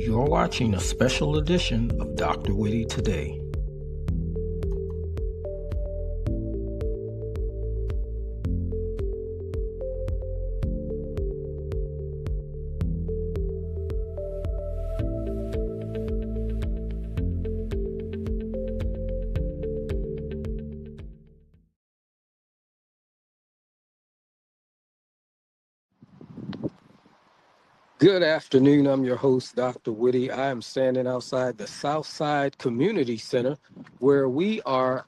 You're watching a special edition of DrWhitty Today. Good afternoon. I'm your host, Dr. Whitty. I am standing outside the Southside Community Center where we are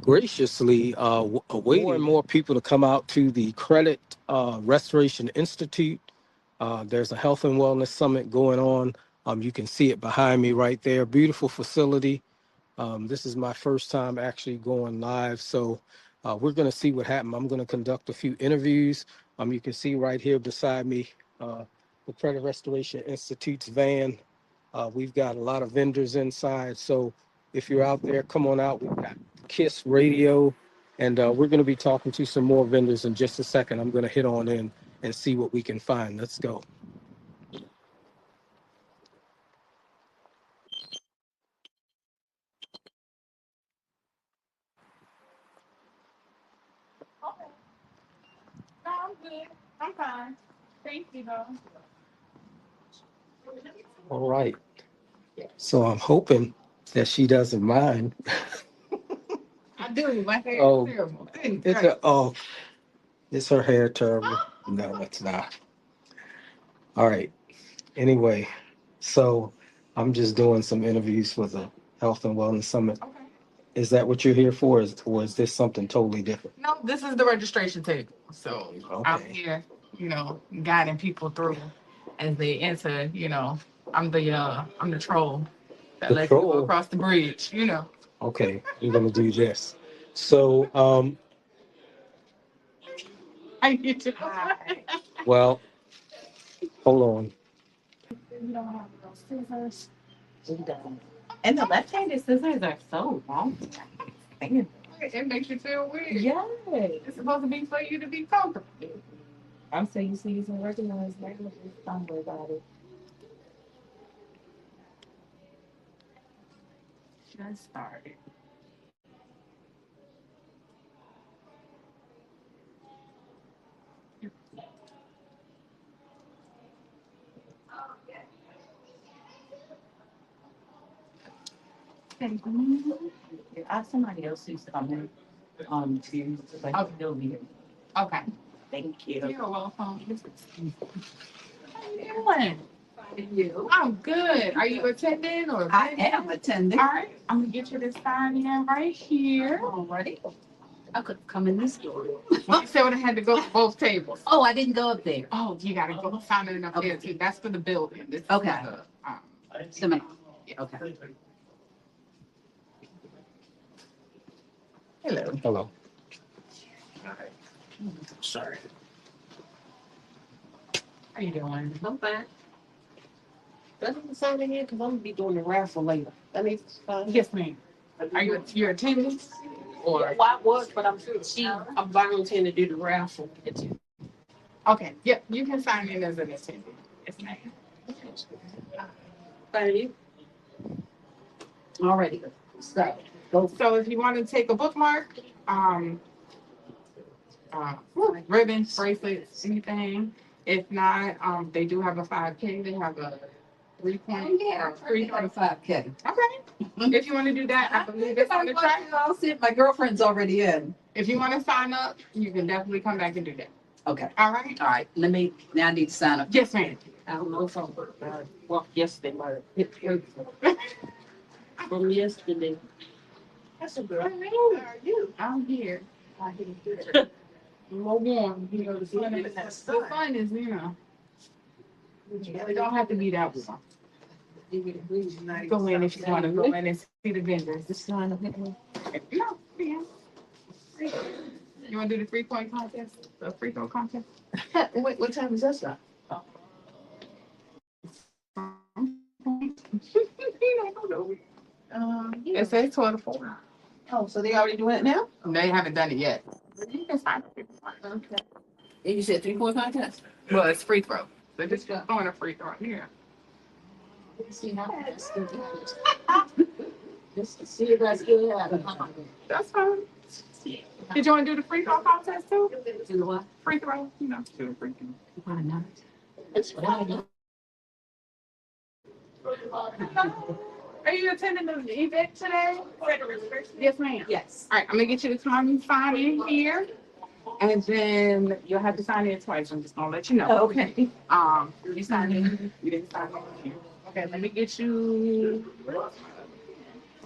graciously awaiting more and more people to come out to the Credit Restoration Institute. There's a health and wellness summit going on. You can see it behind me right there. Beautiful facility. This is my first time actually going live, so we're going to see what happens. I'm going to conduct a few interviews. You can see right here beside me the Credit Restoration Institute's van. We've got a lot of vendors inside, so if you're out there, come on out. We've got KISS Radio, and we're going to be talking to some more vendors in just a second. I'm going to hit on in and see what we can find. Let's go. No, I'm good. I'm fine. Thank you, though. All right. So I'm hoping that she doesn't mind. I do. My hair Oh, is terrible. is her hair terrible? No, it's not. All right. Anyway, so I'm just doing some interviews for the Health and Wellness Summit. Okay. Is that what you're here for, or is this something totally different? No, this is the registration table. So I'm Okay. here, guiding people through as they enter. I'm the troll that The lets you go troll? across the bridge. Okay, we're gonna do this. So, I get to. well, hold on. You don't have those scissors. And the left-handed scissors are so long. It makes you feel weird. Yes. It's supposed to be for you to be comfortable. I'm so used to using recognized language. Don't worry about it. Just started. Ask somebody else who's coming to like they'll be here. Okay. Thank you. You're welcome. How you doing? You. I'm good. Are you attending or? I am attending. All right. I'm gonna get you to sign in right here. Already. I could come in this door. Well, you said I had to go to both tables. Oh, I didn't go up there. Oh, you gotta go sign in up there Okay. too. That's for the building. This is Okay. for the, Seminar. yeah. Okay. Hello. Hello. Sorry. How you doing? I'm fine. Doesn't sign in here because I'm gonna be doing the raffle later. That needs to sign. Yes, ma'am. Are you your attendance? Or Well, I was, but I'm volunteering to do the raffle. okay, yep, you can sign in as an attendant. Yes, ma'am. Thank you. Already. So go. So if you want to take a bookmark, ribbons, bracelets, anything. If not, they do have a 5K. They have a 3-point. Yeah, 3.5K. Okay. If you want to do that, I believe it's on the track. I'll see if my girlfriend's already in. If you want to sign up, you can definitely come back and do that. Okay. All right? All right. Now I need to sign up. Yes, ma'am. I don't know if I'm walked yesterday, my hip hurt from yesterday. That's a girl. How are you? I'm here. I didn't do it. More warm. The fun is, it don't have to be that warm. Go in if you want to go in and see the vendors. Just sign up. No, yeah. You want to do the 3-point contest? The free throw contest? What time is that start? It says 12 to 4. Oh, so they already doing it now? They haven't done it yet. You can sign up. Okay. And you said 3-point contest? Well, it's free throw. They're just throwing a free throw here. See how that's still just to see if I still have it. That's fine. Did you want to do the free throw contest too? Do what? Free throw, do the free throw. Why not? That's what I do. Are you attending the event today? Yes, ma'am. Yes. All right, I'm gonna get you to come and sign in here, and then you'll have to sign in twice. I'm just gonna let you know. Oh, okay. You signed in. You didn't sign in here. Okay, let me get you.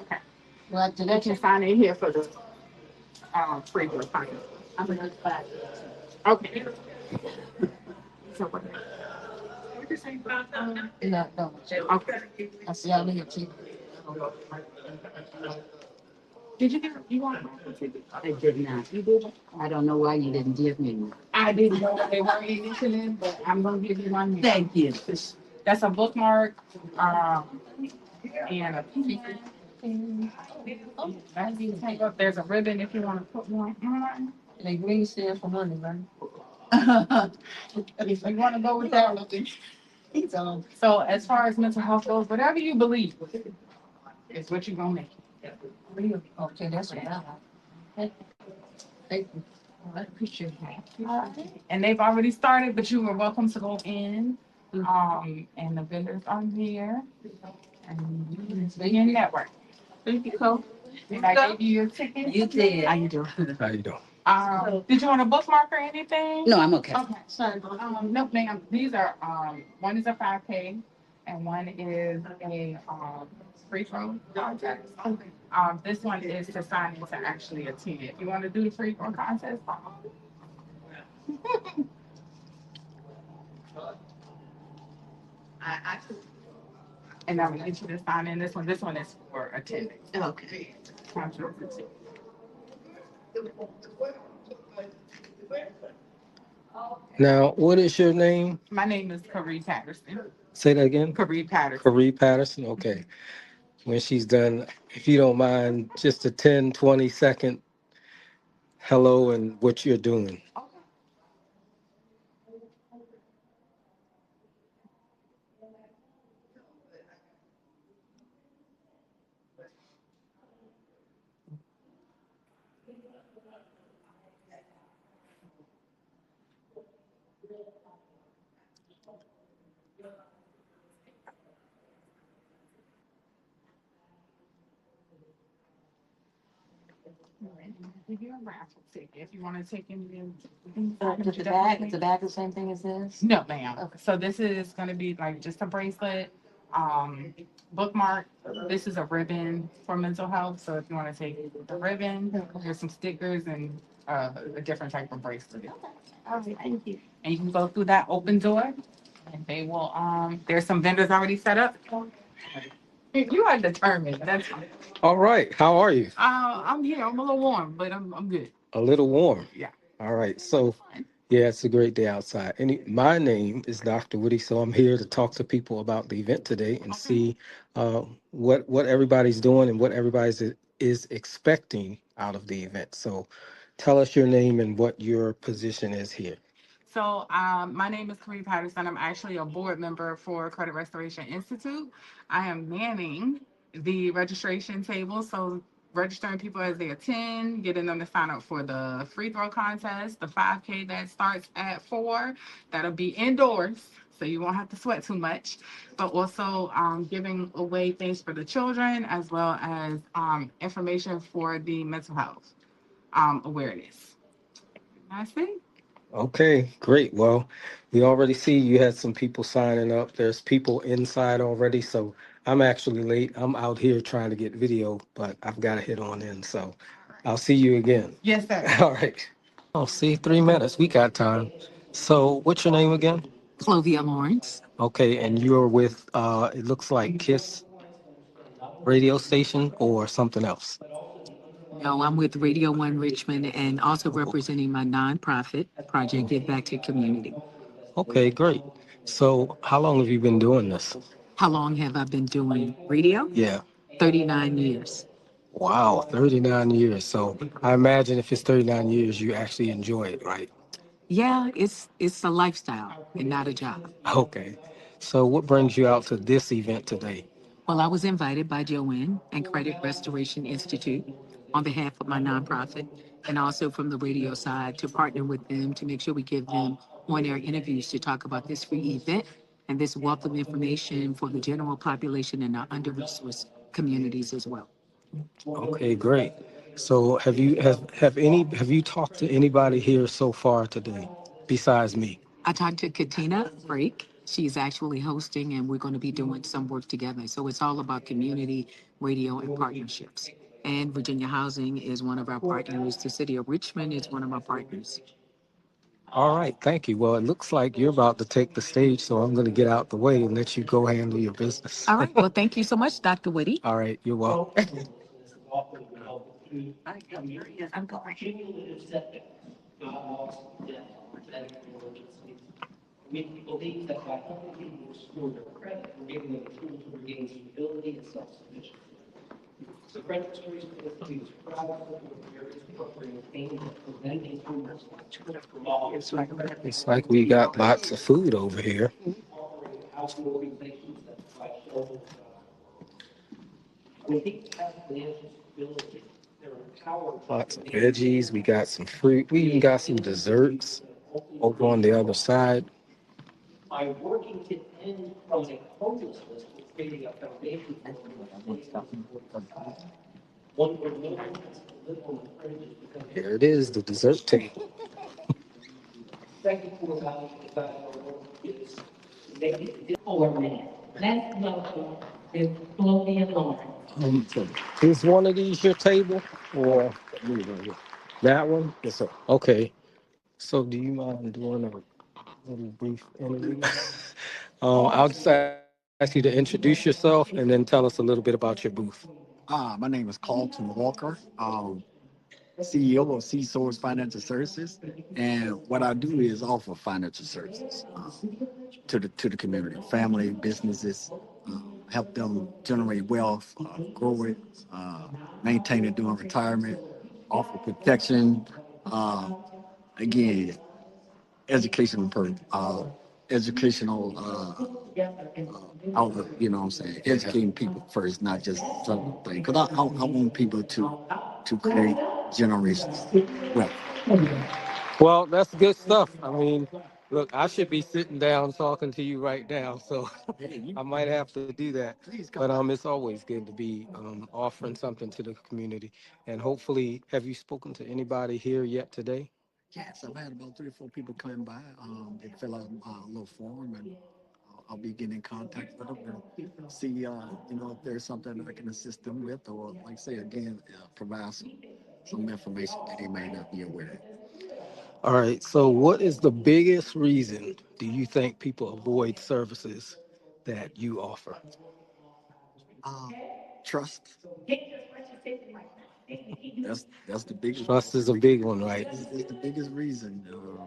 Okay, Well, did you I can just sign in here for the free throw contest. I'm gonna go back. Okay. So what? What you say? No. Okay. I see I leave too. Did you get you want my ticket? I did not. You did? I don't know why you didn't give me one. I didn't know what they were initially, but I'm gonna give you one. Thank you. That's a bookmark, and a pen. There's a ribbon if you want to put one on. They green stand for money, right? If you want to go with that, He's on. so as far as mental health goes, whatever you believe is what you're gonna make. Okay, that's what I like. Thank you. I appreciate that. And they've already started, but you are welcome to go in. And the vendors are here. And it's being network. Thank you, Cole. Did I give you your ticket? You did. How you doing? How you doing? Did you want a bookmark or anything? No, I'm okay. Okay. Sorry. No, ma'am. These are one is a 5K and one is a free throw contest. Okay. This one is to sign in to actually attend. If you want to do the free throw contest, and I'm gonna get you to sign in this one. This one is for attendance. Okay. Now, what is your name? My name is Carrie Patterson. Say that again. Carrie Patterson. Carrie Patterson. Okay. When she's done, if you don't mind, just a 10, 20-second hello and what you're doing. Give you a raffle ticket if you want to take in. The bag the same thing as this? No, ma'am. Okay. So this is gonna be like just a bracelet, bookmark. This is a ribbon for mental health. So if you want to take the ribbon, there's some stickers and a different type of bracelet. All right, thank you. And you can go through that open door, and they will. There's some vendors already set up. You are determined. That's. All right. How are you? I'm here. I'm a little warm, but I'm good. A little warm. Yeah. All right. So, yeah, it's a great day outside. My name is DrWhitty, so I'm here to talk to people about the event today and see what everybody's doing and what everybody is expecting out of the event. So, tell us your name and what your position is here. So my name is Carrie Patterson. I'm actually a board member for Credit Restoration Institute. I am manning the registration table. So registering people as they attend, getting them to sign up for the free throw contest, the 5K that starts at 4. That'll be indoors, so you won't have to sweat too much. But also giving away things for the children as well as information for the mental health awareness. That's it. Okay, great. Well, we already see you had some people signing up. There's people inside already, so I'm actually late. I'm out here trying to get video, but I've got to hit on in. So I'll see you again. Yes, sir. All right. Oh, see, 3 minutes. We got time. So what's your name again? Clovia Lawrence. Okay, and you're with, it looks like KISS radio station or something else. No, I'm with Radio One Richmond and also representing my nonprofit project, Give Back to Community. Okay, great. So how long have you been doing this? How long have I been doing radio? Yeah. 39 years. Wow, 39 years. So I imagine if it's 39 years, you actually enjoy it, right? Yeah, it's a lifestyle and not a job. Okay. So what brings you out to this event today? Well, I was invited by Joanne and Credit Restoration Institute on behalf of my nonprofit and also from the radio side to partner with them to make sure we give them on-air interviews to talk about this free event and this wealth of information for the general population and our under-resourced communities as well. Okay, great. So have you talked to anybody here so far today besides me? I talked to Katina Brake. She's actually hosting, and we're going to be doing some work together. So it's all about community radio and partnerships. And Virginia Housing is one of our partners. The city of Richmond is one of our partners. All right, thank you. Well, it looks like you're about to take the stage, so I'm going to get out the way and let you go handle your business. All right. Well, thank you so much, Dr. Whitty. All right, you're welcome. I'm going. We believe that by helping people restore their credit, we're giving them the tools to regain stability and self-sufficiency. So credit restoration is proud of the areas incorporating pain and preventing harms. It's like we got lots of food over here. Housing organizations that provide shelter. We think that financial stability, they're empowered. Lots of veggies. We got some fruit. We even got some desserts over on the other side. By working to end chronic homelessness, we're creating a foundation for one where no one has to live on the fringes because Here it is, the dessert table. second core value about our work is to make it or man. Let's welcome the Colombian Lord. Is one of these your table or that one? Yes, sir. Okay. So do you mind doing a little brief interview? I'll just ask you to introduce yourself and then tell us a little bit about your booth. My name is Carlton Walker, CEO of Sea Source Financial Services, and what I do is offer financial services to the community, family businesses, help them generate wealth, grow it, maintain it during retirement, offer protection. Uh, Again, educational educational outlook, you know what I'm saying? Educating people first, not just some thing. Because I want people to create generations. Well, Well, that's good stuff. I mean, look, I should be sitting down talking to you right now, so I might have to do that. please But come. it's always good to be offering something to the community. And hopefully, have you spoken to anybody here yet today? Yes, I've had about 3 or 4 people come by. They fill out a little form, and I'll be getting in contact with them and see, if there's something that I can assist them with, or like I say again, provide some information that they may not be aware of. All right. So, what is the biggest reason do you think people avoid services that you offer? Uh, Trust. That's the biggest. Trust is a big one, right? Is the biggest reason.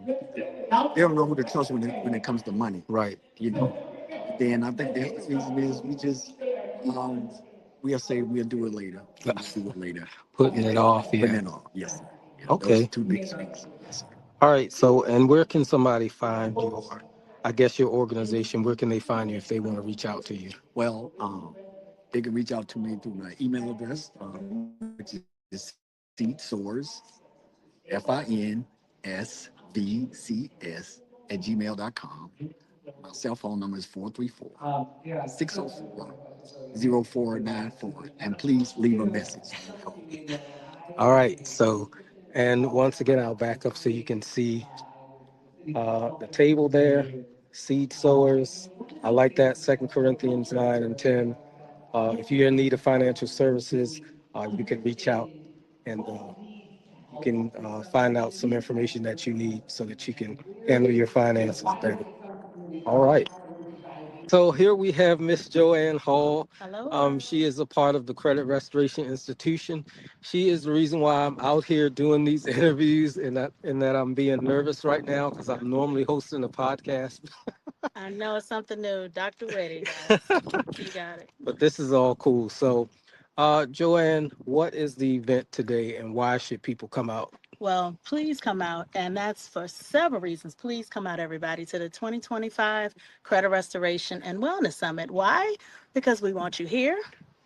They don't know who to trust when it comes to money. Right. You know. Then I think the other reason is we just we'll say we'll do it later. We'll do it later. Putting it off. Putting Yeah. it off. Yes, sir. Yeah, those are Okay. two biggest reasons. Yes, sir. All right. So, and where can somebody find your, I guess, your organization? Where can they find you if they want to reach out to you? Well, they can reach out to me through my email address, which is seedsource, FINSVCS@gmail.com. My cell phone number is 434-604-0494. And please leave a message. All right. So, and once again, I'll back up so you can see the table there, seed sowers. I like that. 2 Corinthians 9 and 10. If you're in need of financial services, you can reach out and you can find out some information that you need so that you can handle your finances better. All right. So here we have Miss Joanne Hall. Hello. She is a part of the Credit Restoration Institution. She is the reason why I'm out here doing these interviews and that I'm being nervous right now because I'm normally hosting a podcast. I know it's something new. Dr. Whitty, guys. You got it. But this is all cool. So, Joanne, what is the event today and why should people come out? Well, please come out, and that's for several reasons. Please come out, everybody, to the 2025 Credit Restoration and Wellness Summit. Why? Because we want you here.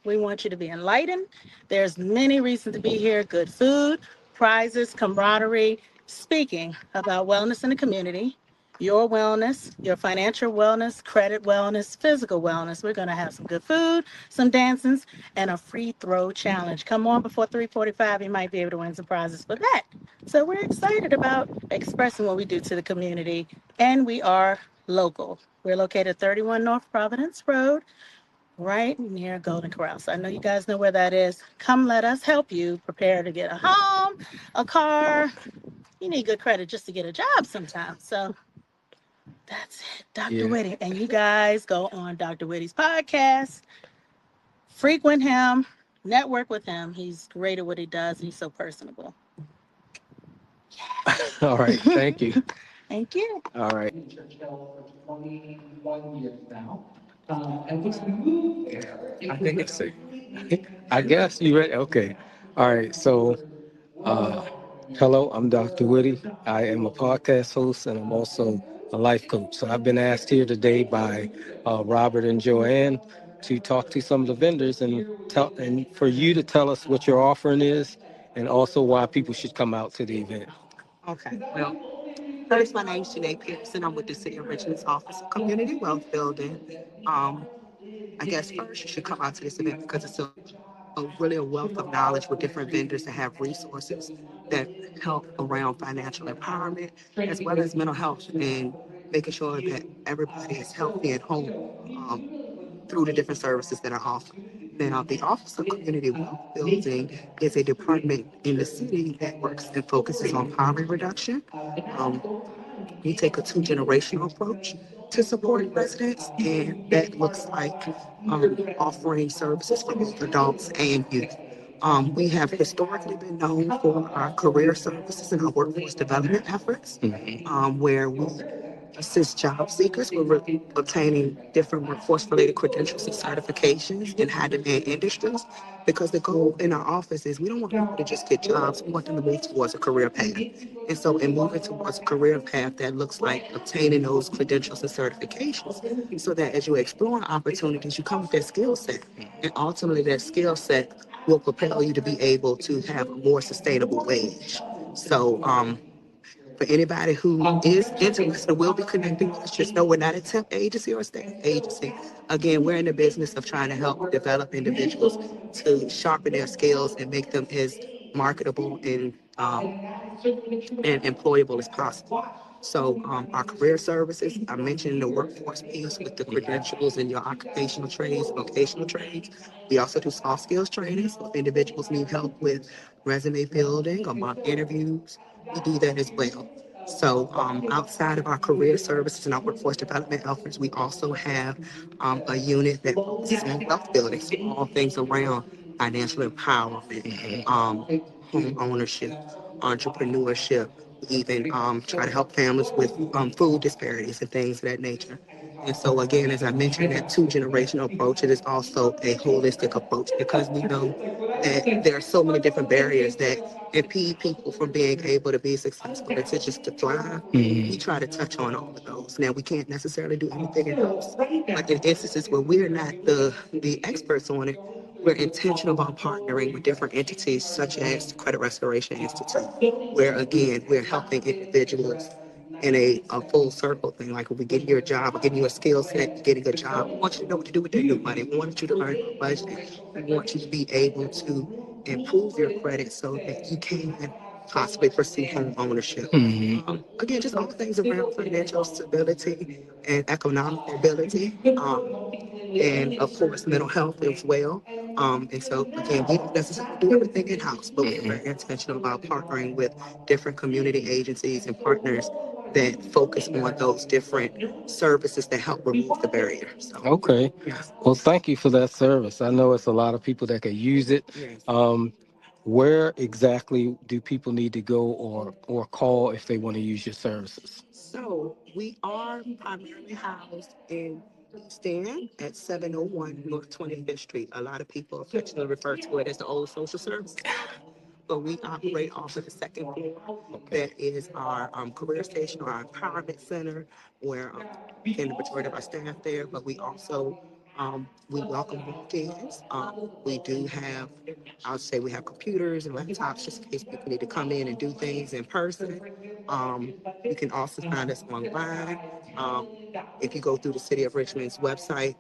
We want you to be enlightened. There's many reasons to be here: good food, prizes, camaraderie, speaking about wellness in the community, your wellness, your financial wellness, credit wellness, physical wellness. We're going to have some good food, some dancing, and a free throw challenge. Come on before 3:45. You might be able to win some prizes for that. So we're excited about expressing what we do to the community, and we are local. We're located 31 North Providence Road, right near Golden Corral. So I know you guys know where that is. Come let us help you prepare to get a home, a car. You need good credit just to get a job sometimes. So that's it, Dr. Yeah. Whitty. And you guys go on Dr. Whitty's podcast, frequent him, network with him. He's great at what he does. He's so personable. All right. Thank you. Thank you. All right. In Churchill for 21 years now. And when I moved there, I think it's a, I guess you ready? Okay. All right. So, uh, hello, I'm Dr. Whitty. I am a podcast host and I'm also a life coach. So I've been asked here today by Robert and Joanne to talk to some of the vendors and for you to tell us what your offering is and also why people should come out to the event. Okay, well, first, my name's Janae Pearson. I'm with the City of Richmond's Office of Community Wealth Building. Um, I guess first you should come out to this event because it's really a wealth of knowledge with different vendors that have resources that help around financial empowerment as well as mental health and making sure that everybody is healthy and whole through the different services that are offered. Now, the Office of Community Wealth Building is a department in the city that works and focuses on poverty reduction. Um, we take a two-generational approach to supporting residents, and that looks like offering services for both adults and youth. We have historically been known for our career services and our workforce development efforts, where we assist job seekers with obtaining different workforce-related credentials and certifications in high-demand industries. Because the goal in our office is we don't want people to just get jobs; we want them to move towards a career path. And so, in moving towards a career path, that looks like obtaining those credentials and certifications, so that as you explore opportunities, you come with that skill set, and ultimately, that skill set will propel you to be able to have a more sustainable wage. So, for anybody who is interested, will be connecting with us. Just know we're not a temp agency or a staff agency. Again, we're in the business of trying to help develop individuals to sharpen their skills and make them as marketable and employable as possible. So our career services, I mentioned the workforce piece with the credentials and your occupational trades, vocational trades. We also do soft skills training. So if individuals need help with resume building or mock interviews, we do that as well. So outside of our career services and our workforce development efforts, we also have a unit that focuses on wealth building, so all things around financial empowerment, home ownership, entrepreneurship, even try to help families with food disparities and things of that nature. And so again, as I mentioned, that two-generational approach, it is also a holistic approach because we know that there are so many different barriers that impede people from being able to be successful and to just to thrive. We try to touch on all of those. Now, we can't necessarily do everything in-house, but in instances where we're not the experts on it, we're intentional about partnering with different entities such as the Credit Restoration Institute, where again, we're helping individuals in a full circle thing. Like if we get you a job, or getting you a skill set, getting a job, we want you to know what to do with that new money. We want you to learn about budgeting. We want you to be able to improve your credit so that you can possibly pursue home ownership. Again, just all things around financial stability and economic mobility. And of course, mental health as well. And so, again, we don't necessarily do everything in house, but we're very intentional about partnering with different community agencies and partners that focus on those different services that help remove the barrier. So, Okay. yes, Well, thank you for that service. I know it's a lot of people that could use it. yes. Where exactly do people need to go or call if they want to use your services? So we are primarily housed in East End at 701 North 25th Street. A lot of people affectionately refer to it as the old social services building. but we operate off of the second floor. That is our career station or our empowerment center, where again, the majority of our staff there, but we also we welcome walk-ins. We do have, I would say we have computers and laptops just in case people need to come in and do things in person. You can also find us online. If you go through the City of Richmond's website,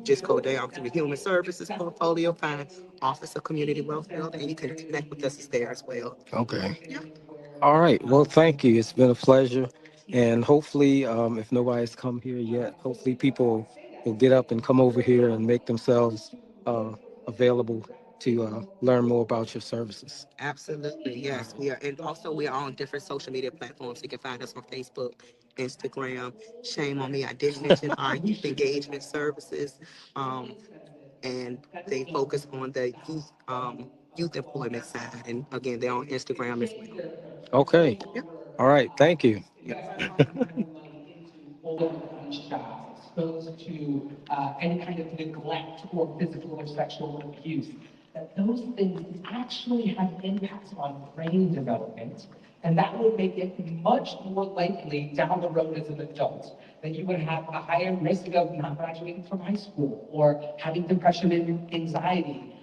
just go down to the Human Services portfolio, find Office of Community Wealth Building, and you can connect with us there as well. Okay. Yeah. All right. Well, thank you. It's been a pleasure. And hopefully, if nobody's come here yet, hopefully people will get up and come over here and make themselves available to learn more about your services. Absolutely, yes. We are, and also we are on different social media platforms. You can find us on Facebook, Instagram. Shame on me, I did mention our youth engagement services, and they focus on the youth employment side. And again, they're on Instagram as well. Okay. Yeah. All right. Thank you. Low-wage jobs, exposed to any kind of neglect or physical or sexual abuse, that those things actually have impacts on brain development, and that would make it much more likely down the road as an adult that you would have a higher risk of not graduating from high school or having depression and anxiety,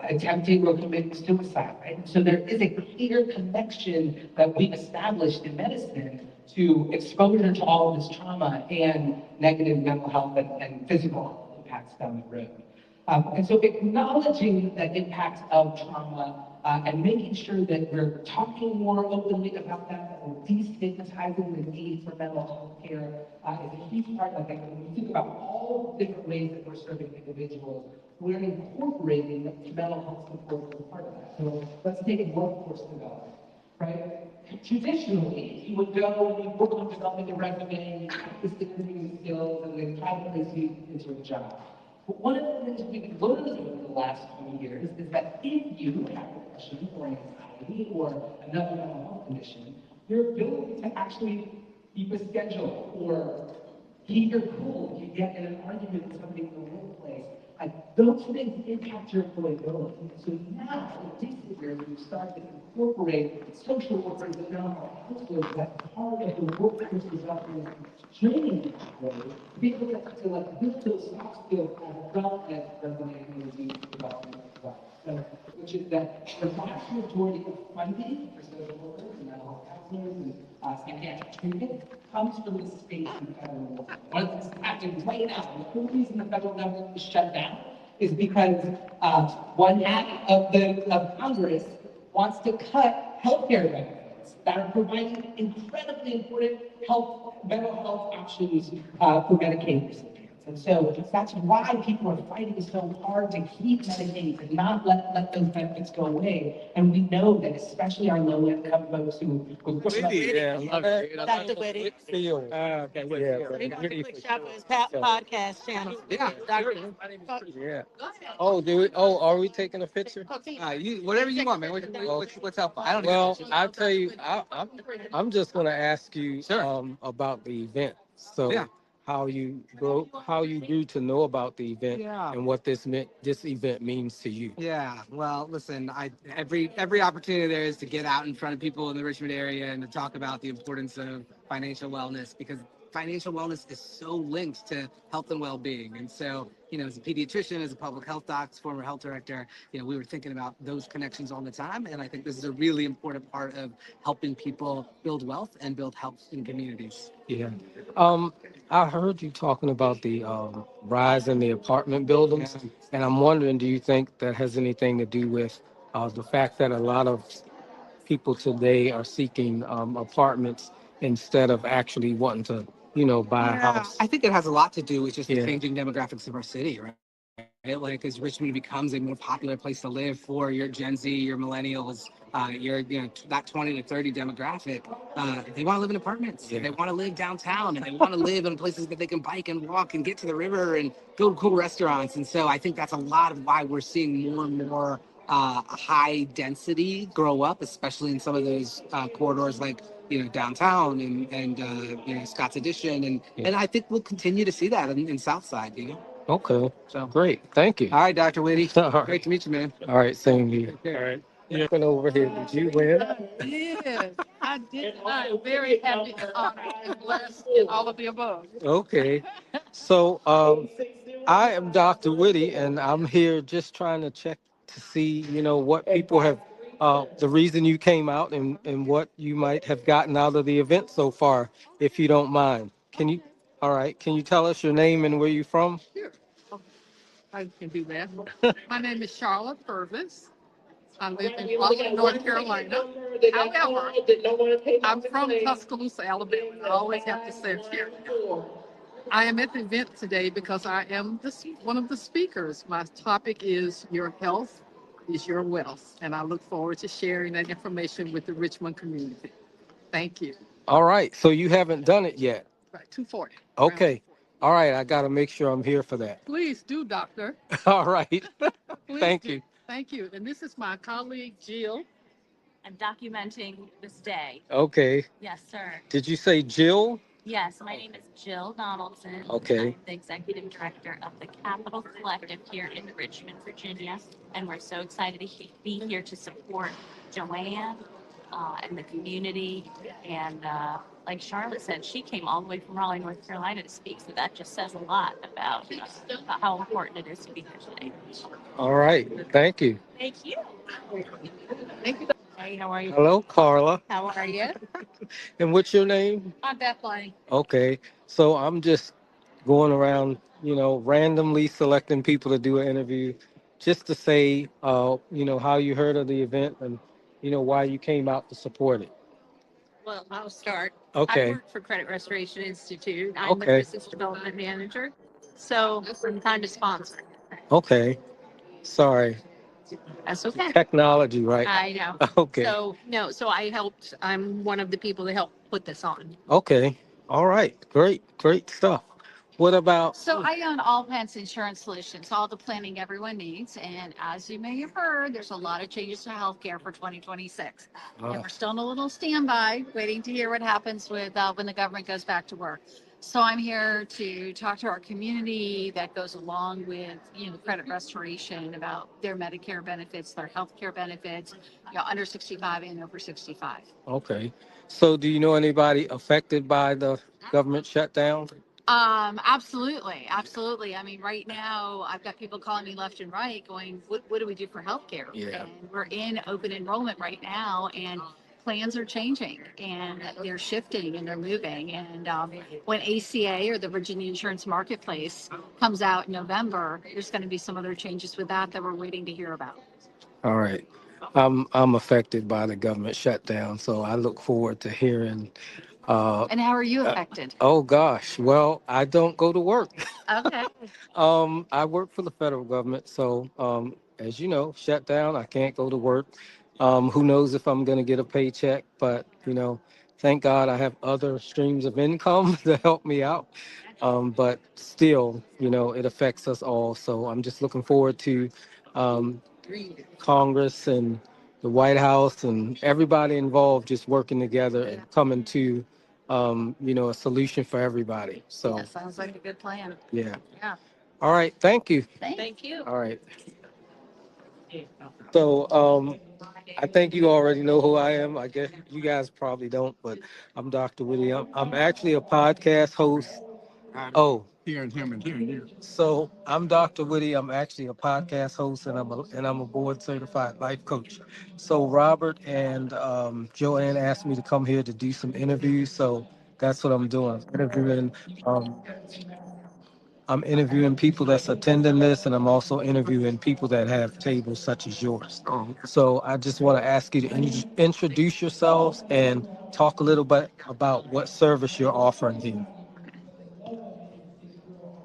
attempting or committing suicide, right? So there is a clear connection that we've established in medicine to exposure to all of this trauma and negative mental health and physical health impacts down the road. And so acknowledging the impact of trauma and making sure that we're talking more openly about that we're destigmatizing the need for mental health care is a huge part of that. When we think about all the different ways that we're serving individuals, we're incorporating mental health support as part of that. So let's take workforce development, right? Traditionally, you would go and you work on developing a resume, you practice interviewing skills, and then try to place you into a job. But one of the things we've learned over the last few years is that if you have depression or anxiety or another mental health condition, your ability to actually keep a schedule or keep your cool if you get in an argument with somebody in the workplace, those things impact your employability. So now, in recent years, we've started to incorporate social workers and mental health workers as part of the workforce development training pathway to be able to build those soft skills as well as resume and interview development as well. So, which is that the vast majority of funding for social workers and mental health counselors and psychiatric treatment comes from the state and federal level. One of the things that's happening right now, the whole reason the federal government is shut down is because one half of Congress wants to cut healthcare benefits that are providing incredibly important mental health options for Medicaid recipients. And so that's why people are fighting so hard to keep Medicaid and not let those benefits go away. And we know that especially our low-income folks who Yeah, I love it. Dr. Whitty. Field. okay, wait, Yeah, We but- want a quick shout for his podcast channel. yeah, Dr. Yeah. Oh, are we taking a picture? whatever you want, man. What's helpful? I don't. Well, I'll tell you, I'm just going to ask you Sure. about the event. So Yeah. how you grew to know about the event Yeah. and what this event means to you. Yeah, well, listen, every opportunity there is to get out in front of people in the Richmond area and to talk about the importance of financial wellness, because financial wellness is so linked to health and well-being. And so, as a pediatrician, as a public health doc, former health director, we were thinking about those connections all the time. And I think this is a really important part of helping people build wealth and build health in communities. Yeah. I heard you talking about the rise in the apartment buildings, and I'm wondering, do you think that has anything to do with the fact that a lot of people today are seeking apartments instead of actually wanting to, buy a house? I think it has a lot to do with just the Yeah. changing demographics of our city, right? Like as Richmond becomes a more popular place to live for your Gen Z, your millennials, that 20 to 30 demographic, they want to live in apartments. Yeah. They want to live downtown, and they want to live in places that they can bike and walk and get to the river and go to cool restaurants. And so I think that's a lot of why we're seeing more and more high density grow up, especially in some of those corridors like downtown and Scott's Addition, and I think we'll continue to see that in Southside. Okay. So Great. Thank you. all right, Dr. Whitty. All right. Great to meet you, man. All right. Same here. Take care. All right. You're looking over here. Did you win? Yes, I did. I'm very happy and honored and blessed and all of the above. Okay. So, I am Dr. Whitty, and I'm here just trying to check to see, what people have, the reason you came out and what you might have gotten out of the event so far, if you don't mind. All right, can you tell us your name and where you're from? Sure, I can do that. My name is Charlotte Purvis. I live in Raleigh, North Carolina. However, I'm from Tuscaloosa, Alabama. I always have to say it here. I am at the event today because I am one of the speakers. My topic is Your Health is Your Wealth, and I look forward to sharing that information with the Richmond community. Thank you. All right, so you haven't done it yet. Right, 240. Okay. All right, I got to make sure I'm here for that. Please do, doctor. All right. Please Thank do. you. Thank you. And this is my colleague, Jill. I'm documenting this day. Okay. Yes, sir. Did you say Jill? Yes, my name is Jill Donaldson. Okay. I'm the executive director of the Capital Collective here in Richmond, Virginia. And we're so excited to be here to support Joanne and the community. And like Charlotte said, she came all the way from Raleigh, North Carolina to speak. So that just says a lot about how important it is to be here today. All right. Thank you. Thank you. Thank you. Hey, how are you? Hello, Carla. How are you? And what's your name? I'm Beth Lane. Okay. So I'm just going around, randomly selecting people to do an interview just to say, how you heard of the event and, why you came out to support it. Well, I'll start. Okay. I work for Credit Restoration Institute. I'm the Okay. business development manager. So I'm kind of sponsored. Okay. Sorry. That's okay. Technology, right? I know. Okay. So, no, so I'm one of the people that helped put this on. Okay. All right. Great. Great stuff. What about? So I own All Plans Insurance Solutions, all the planning everyone needs. And as you may have heard, there's a lot of changes to healthcare for 2026. And we're still in a little standby, waiting to hear what happens with when the government goes back to work. So I'm here to talk to our community that goes along with, credit restoration about their Medicare benefits, their healthcare benefits, under 65 and over 65. Okay. So do you know anybody affected by the government shutdown? Absolutely. Absolutely. I mean, right now I've got people calling me left and right going, what do we do for healthcare? Yeah. And we're in open enrollment right now and plans are changing and they're shifting and they're moving. And when ACA or the Virginia Insurance Marketplace comes out in November, there's going to be some other changes with that we're waiting to hear about. All right. I'm affected by the government shutdown, so I look forward to hearing. And how are you affected? Oh gosh. Well, I don't go to work. Okay. I work for the federal government, so as you know, shut down. I can't go to work. Who knows if I'm going to get a paycheck? But thank God I have other streams of income to help me out. But still, it affects us all. So I'm just looking forward to Congress and the White House and everybody involved just working together and coming to a solution for everybody. So That sounds like a good plan. yeah. Yeah. All right. Thank you. Thank you. All right. So I think you already know who I am. I guess you guys probably don't, but I'm Dr. Whitty. I'm actually a podcast host. Oh, Hearing him and hearing you. so I'm Dr. Whitty. I'm actually a podcast host and I'm a board certified life coach. So Robert and Joanne asked me to come here to do some interviews. So that's what I'm doing. Um, I'm interviewing people that's attending this, and I'm also interviewing people that have tables such as yours. So I just want to ask you to introduce yourselves and talk a little bit about what service you're offering here.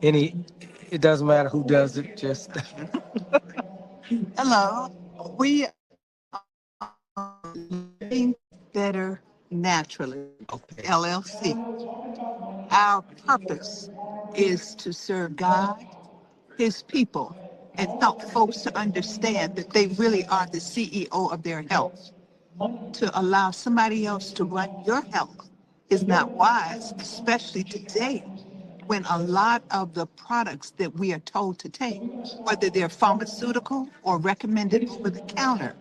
It doesn't matter who does it, just. Hello, we are Living Better Naturally, LLC. Our purpose is to serve God, His people, and help folks to understand that they really are the CEO of their health. To allow somebody else to run your health is not wise, especially today when a lot of the products that we are told to take, whether they're pharmaceutical or recommended over the counter,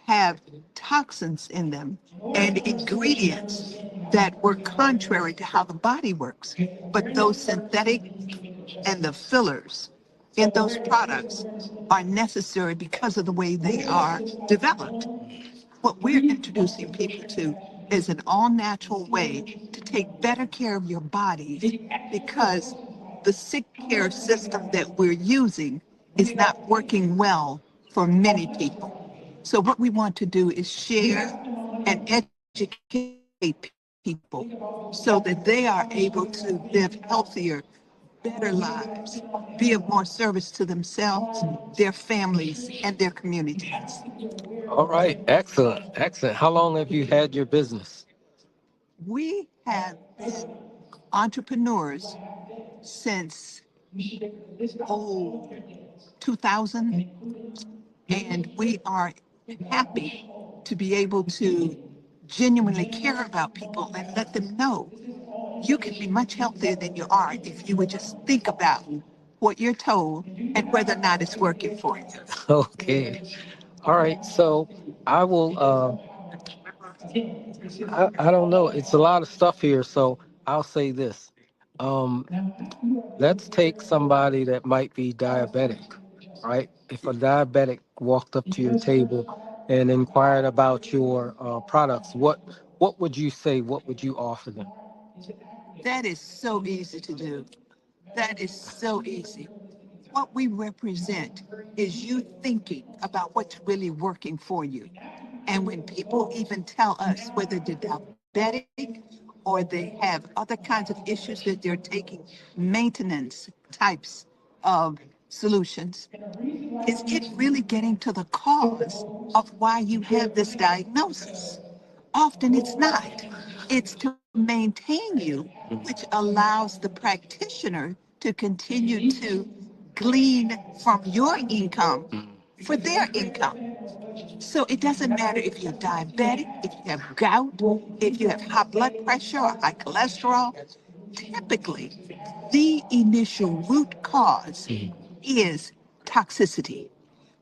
have toxins in them and ingredients that work contrary to how the body works. But those synthetic and the fillers in those products are necessary because of the way they are developed. What we're introducing people to is an all natural way to take better care of your bodies because the sick care system that we're using is not working well for many people. So, what we want to do is share and educate people so that they are able to live healthier, better lives, be of more service to themselves, their families, and their communities. All right, excellent, excellent. How long have you had your business? We have been entrepreneurs since, oh, 2000, and we are happy to be able to genuinely care about people and let them know you can be much healthier than you are if you would just think about what you're told and whether or not it's working for you. Okay. All right. So I will. I don't know. It's a lot of stuff here. So I'll say this. Um, let's take somebody that might be diabetic, right? If a diabetic walked up to your table and inquired about your products, what would you say? What would you offer them? That is so easy to do. That is so easy. What we represent is you thinking about what's really working for you. And when people even tell us whether they're diabetic or they have other kinds of issues that they're taking maintenance types of solutions, is it really getting to the cause of why you have this diagnosis? Often it's not. It's to maintain you, which allows the practitioner to continue to glean from your income for their income. So it doesn't matter if you're diabetic, if you have gout, if you have high blood pressure or high cholesterol. Typically, the initial root cause is toxicity.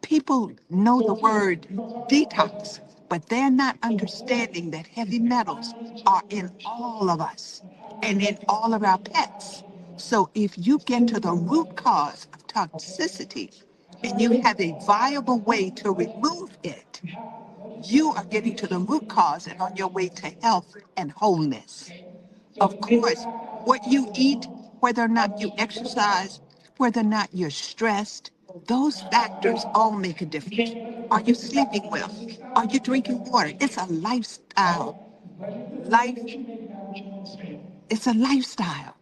People know the word detox, but they're not understanding that heavy metals are in all of us and in all of our pets. So if you get to the root cause of toxicity and you have a viable way to remove it, you are getting to the root cause and on your way to health and wholeness. Of course, what you eat, whether or not you exercise, whether or not you're stressed, those factors all make a difference. Are you sleeping well? Are you drinking water? It's a lifestyle. Life, it's a lifestyle.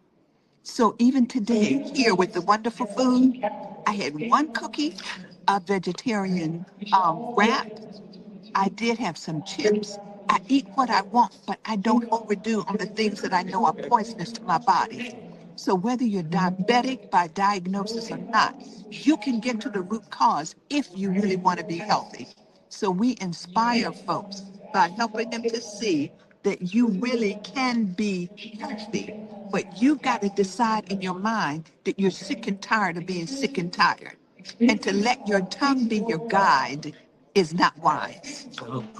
So even today, here with the wonderful food, I had one cookie, a vegetarian wrap. I did have some chips. I eat what I want, but I don't overdo on the things that I know are poisonous to my body. So whether you're diabetic by diagnosis or not, you can get to the root cause if you really want to be healthy. So we inspire folks by helping them to see that you really can be healthy, but you've got to decide in your mind that you're sick and tired of being sick and tired. And to let your tongue be your guide is not wise.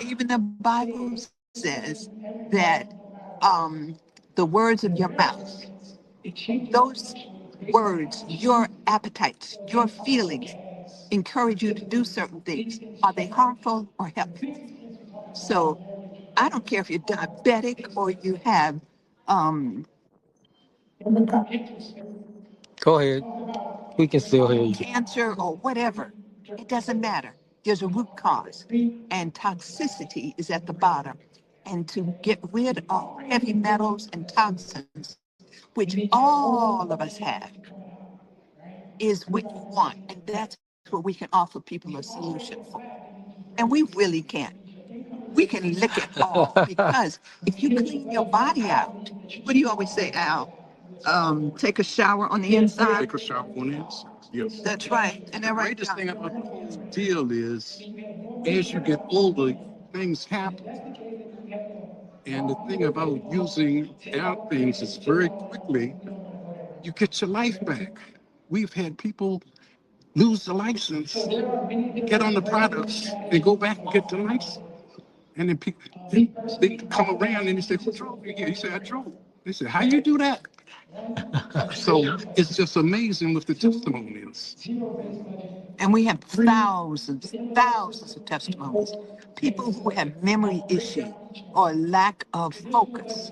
Even the Bible says that the words of your mouth, those words, your appetites, your feelings, encourage you to do certain things. Are they harmful or helpful? So I don't care if you're diabetic or you have um, Go ahead. We can still hear you. cancer or whatever. It doesn't matter. There's a root cause, and toxicity is at the bottom. And to get rid of heavy metals and toxins, which all of us have, is what you want. And that's what we can offer people a solution for. And we really can. We can lick it off because if you clean your body out, what do you always say, Al? Take a shower on the inside. Take a shower on the inside. Yes. That's right. And The that right greatest now. thing about the whole deal is, as you get older, things happen. And the thing about using our things is very quickly, you get your life back. We've had people lose the license, get on the products, and go back and get the license. And then people, they come around and they say, "Who drove you here?" He said, "I drove." They said, "How you do that?" So it's just amazing with the testimonials. And we have thousands, thousands of testimonies. People who have memory issues or lack of focus.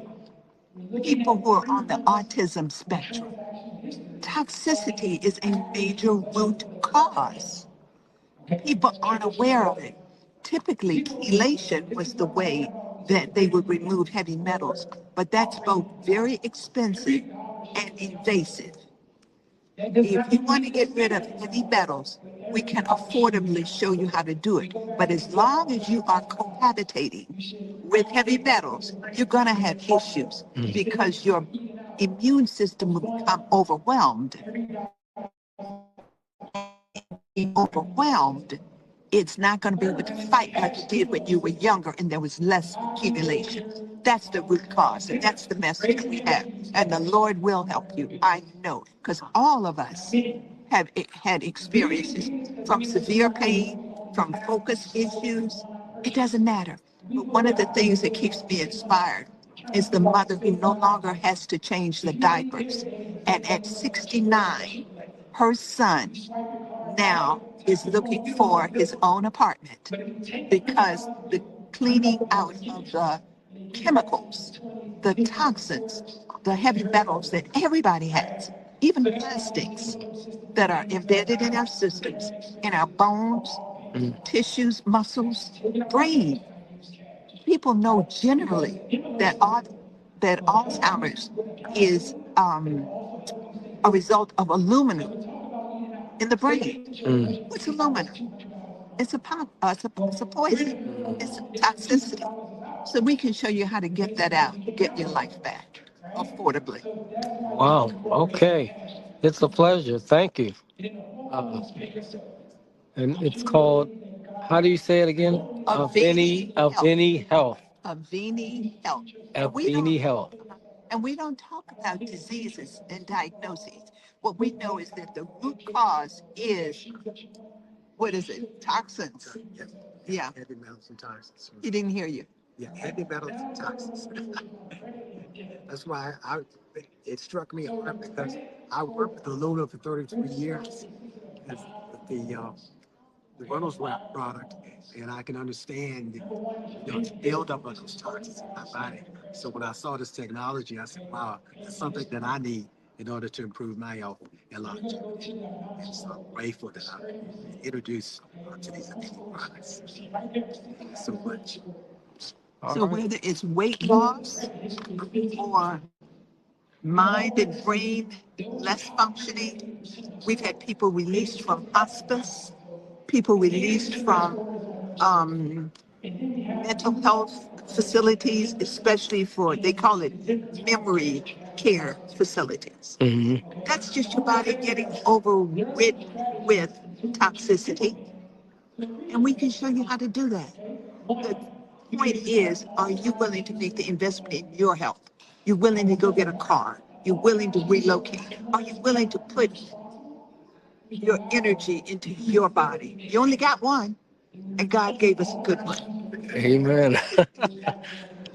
People who are on the autism spectrum. Toxicity is a major root cause. People aren't aware of it. Typically, chelation was the way that they would remove heavy metals, but that's both very expensive and invasive. If you want to get rid of heavy metals, we can affordably show you how to do it. But as long as you are cohabitating with heavy metals, you're going to have issues because your immune system will become overwhelmed. Overwhelmed, it's not going to be able to fight like it did when you were younger and there was less accumulation. That's the root cause, and that's the message we have. And the Lord will help you, I know, because all of us have had experiences from severe pain, from focus issues. It doesn't matter. But one of the things that keeps me inspired is the mother who no longer has to change the diapers. And at 69, her son now is looking for his own apartment because the cleaning out of the chemicals, the toxins, the heavy metals that everybody has, even plastics that are embedded in our systems, in our bones, tissues, muscles, brain. People know generally that that Alzheimer's is a result of aluminum in the brain. What's aluminum? It's a poison. It's a toxicity. So we can show you how to get that out, get your life back affordably. Wow. Okay. It's a pleasure. Thank you. Uh, and it's called, how do you say it again? Avini Health. Avini Health. Avini Health. Avini Health. And we don't talk about diseases and diagnoses. What we know is that the root cause is, what is it? Toxins. Yeah. Heavy metals and toxins. He didn't hear you. Yeah, heavy metals and toxins. That's why it struck me hard because I worked with aluminum for 33 years as the Reynolds Wrap product, and I can understand the buildup of those toxins in my body. So when I saw this technology, I said, wow, that's something that I need in order to improve my health and longevity. And so I'm grateful that I'm introduced to these amazing products. Thank you so much. So whether it's weight loss or mind and brain less functioning, we've had people released from hospice, people released from mental health facilities, especially for, they call it memory care facilities. That's just your body getting overridden with toxicity. And we can show you how to do that. The point is, are you willing to make the investment in your health? You're willing to go get a car. You're willing to relocate. Are you willing to put your energy into your body? You only got one, and God gave us a good one. Amen.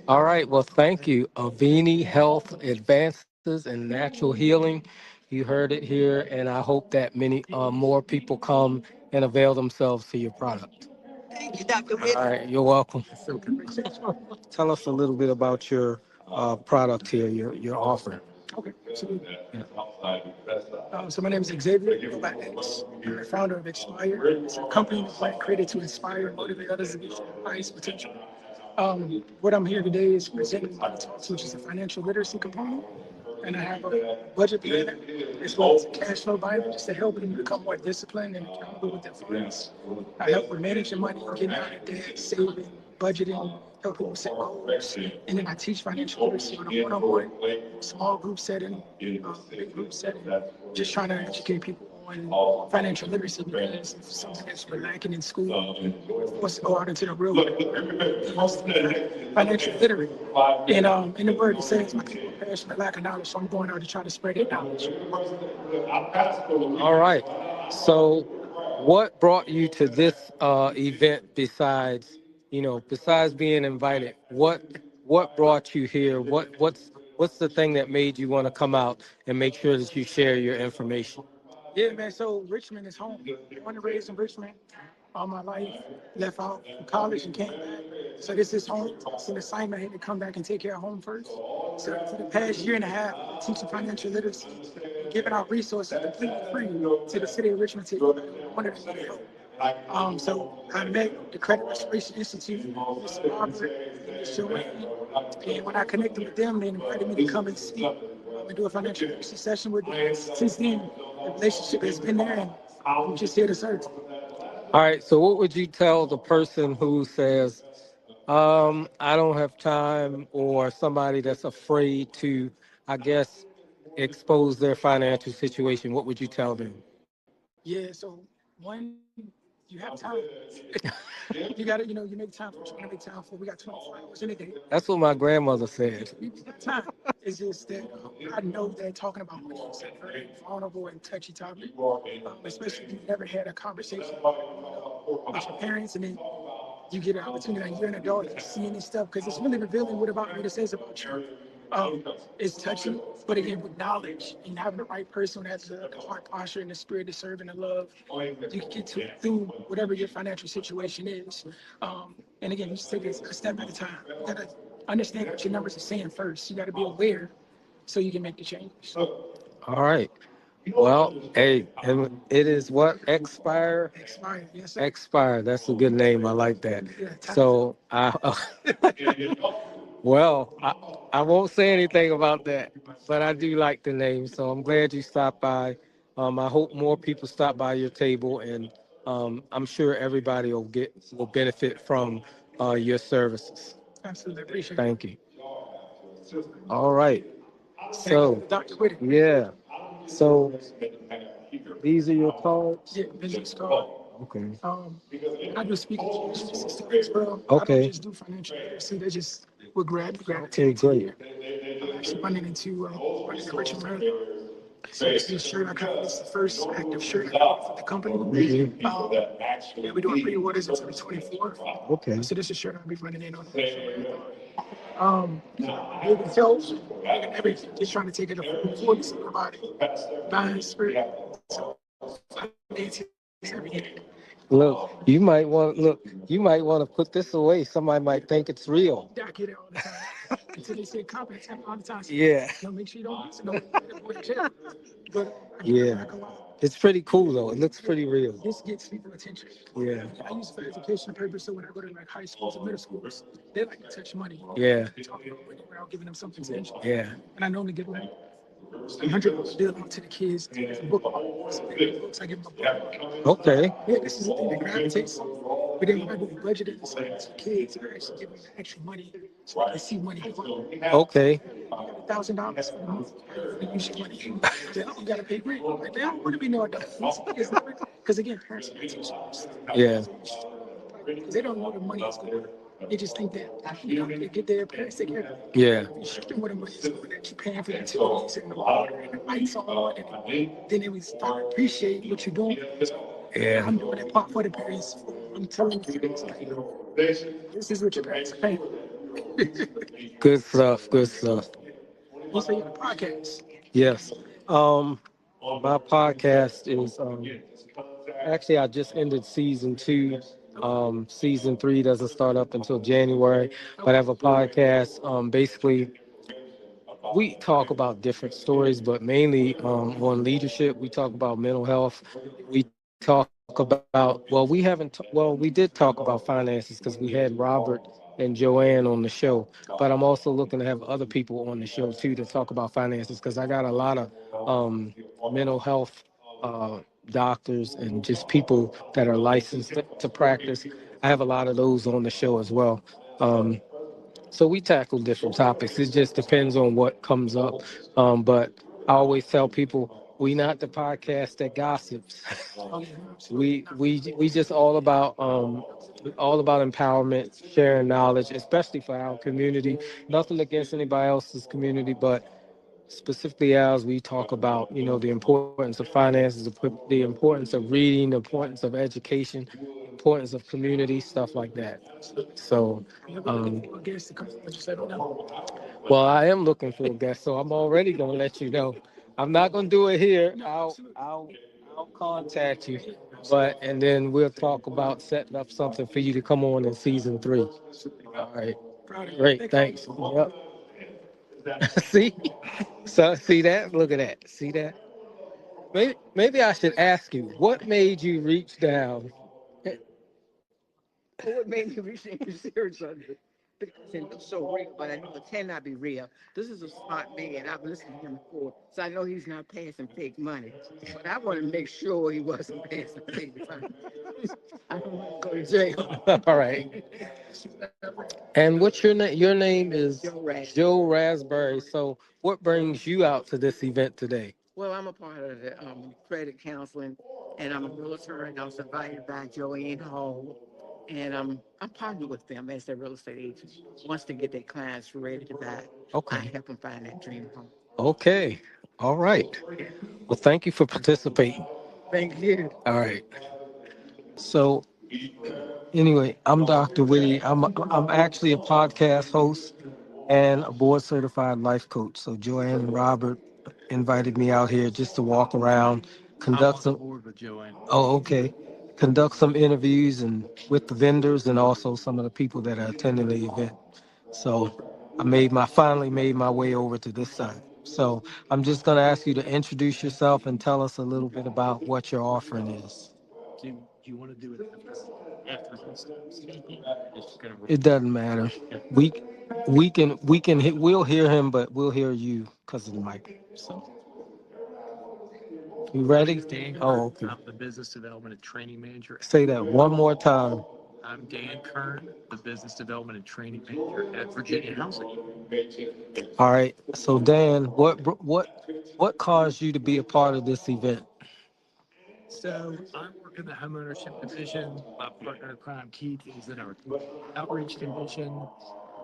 All right. Well, thank you. Avini Health Advances in Natural Healing. You heard it here, and I hope that many more people come and avail themselves to your product. Thank you, Dr. All Whitty. right. You're welcome. Tell us a little bit about your product here, your offering. Okay, absolutely. So my name is Xavier Latinx. I'm the founder of Expire. It's a company that created to inspire and motivate others to reach their highest potential. What I'm here today is presenting Money Talks, which is a financial literacy component. And I have a budget planner as well as a cash flow bible just to help them become more disciplined and accountable with their finance. I help with managing money, getting out of debt, saving, budgeting, helping them set goals. And then I teach financial literacy on a one-on-one, small group setting, big group setting, just trying to educate people on financial literacy because it's something that's been lacking in school. For us to go out into the real world, financial literate. And in the word it says, my people perish for lack of knowledge, so I'm going out to try to spread that knowledge. All right. So, what brought you to this event besides, besides being invited? What brought you here? What's the thing that made you want to come out and make sure that you share your information? Yeah, man. So Richmond is home. Born and raised in Richmond all my life. Left out from college and came back. So this is home. It's an assignment. I had to come back and take care of home first. So for the past year and a half, teaching financial literacy, giving out resources completely free to the city of Richmond to anybody who wanted to need help. So I met the Credit Restoration Institute, Mr. Robert and Ms. Joanne, and when I connected with them, they invited me to come and speak and do a financial literacy session with them. Since then, the relationship has been there, and I'm just here to serve. All right. So, what would you tell the person who says, I don't have time, or somebody that's afraid to, I guess, expose their financial situation? What would you tell them? Yeah, so one, you have time. You gotta, you make time for what you want to make time for. We got 24 hours in a day. That's what my grandmother said. You got time. It's just that I know that talking about money is a very vulnerable and touchy topic, especially if you've never had a conversation with your parents, and then you get an opportunity, like you're an adult, and seeing this stuff, because it's really revealing what it says about you. It's touching, but again, with knowledge and having the right person that has the heart posture and the spirit to serve and to love, you can get through whatever your financial situation is. And again, you just take it a step at a time. You gotta understand what your numbers are saying first. You gotta be aware so you can make the change. All right. Well, hey, and it is what? Expired, yes, sir. Expire. That's a good name. I like that. Yeah, So, well, I won't say anything about that, but I do like the name. So I'm glad you stopped by. I hope more people stop by your table, and I'm sure everybody will benefit from your services. Absolutely appreciate it. Thank you. All right. So, So, Dr. Whitty. yeah. So these are your cards. Yeah, business card. Okay. I do speak as well. I Okay. don't just do financial literacy. They just would gravitate Okay, to great. here. I'm actually running into running the Richmond Marathon. So this is a shirt I got. This is the first active shirt I got for the company. Yeah, we're doing pre-orders until the 24th. Okay. So this is a shirt I'll be running in on the marathon. Big in health, big in everything. Just trying to take it to full to everybody. Buying spirit. So it's everything. You might want to put this away. Somebody might think it's real. I get it all the time. Until they say confidence all the time. So, Yeah. make sure you don't listen to nobody. But I get Yeah. it back a lot. It's pretty cool though. It looks pretty real. This gets people attention. Yeah. I use it for education purpose. So when I go to like high schools and middle schools, they like to touch money. Yeah. Talk about money without giving them something tangible. Yeah. And I normally give them $100 bill out to the kids. It's a book. Books. I give them a book. Okay. Yeah, this is the thing that gravitates. But then when I do the budget and assignments for kids, I actually give them the extra money so they see money grow. Okay. $1,000 for the month. You use your money. Then you got to pay rent. Like, they don't want to be no adults. Because again, parents are teaching us. Yeah. Because they don't know the money is going. They just think that they get their parents take care of it. Yeah. You show them where the money is going, that you're paying for the utilities and the water and the lights on, and then they would start to appreciate what you're doing. Yeah. I'm doing that part for the parents. I'm telling you, this is what your parents are paying. Good stuff. Good stuff. You say you're a podcast. Yes. My podcast is actually I just ended season 2. Season 3 doesn't start up until January, but I have a podcast. Basically, we talk about different stories, but mainly on leadership. We talk about mental health. We talk about, we did talk about finances because we had Robert and Joanne on the show, but I'm also looking to have other people on the show too to talk about finances because I got a lot of mental health doctors and just people that are licensed to practice. I have a lot of those on the show as well. So we tackle different topics. It just depends on what comes up. But I always tell people, we not the podcast that gossips. we just all about empowerment, sharing knowledge, especially for our community. Nothing against anybody else's community, but specifically as we talk about, the importance of finances, the importance of reading, the importance of education, the importance of community, stuff like that. So, um, well, I am looking for a guest, so I'm already gonna let you know. I'm not gonna do it here. I'll contact you, and then we'll talk about setting up something for you to come on in season 3. All right, great, thanks. Yep. See, so see that? Look at that. See that? Maybe I should ask you, what made you reach down? What made me research on it? Because it looks so real, but I know it cannot be real. This is a smart man. I've listened to him before, so I know he's not paying some fake money. But I want to make sure he wasn't paying some fake money. I don't want to go to jail. All right. And what's your name? Your name is Joe Rash. Joe Raspberry. So, what brings you out to this event today? Well, I'm a part of the credit counseling, and I'm a realtor, and I was invited by Joanne Hall, and I'm partnered with them as their real estate agent. Once they get their clients ready to buy, I Okay. help them find that dream home. Okay. All right. Well, thank you for participating. Thank you. All right. So, anyway, I'm Dr. Whitty. I'm actually a podcast host and a board certified life coach. So Joanne and Robert invited me out here just to walk around, conduct some. Board with Joanne. Oh, okay. Conduct some interviews and with the vendors and also some of the people that are attending the event. So finally made my way over to this side. So I'm just going to ask you to introduce yourself and tell us a little bit about what your offering is. Do you want to do it after he's speaking? It doesn't matter. We'll hear him, but we'll hear you because of the mic. So you ready? Dan Oh, okay. I'm the business development and training manager. Say that one more time. I'm Dan Kern, the business development and training manager at Virginia Housing. All right. So Dan, what caused you to be a part of this event? So I'm working the homeownership division. My partner in crime, Keith, is in our outreach division.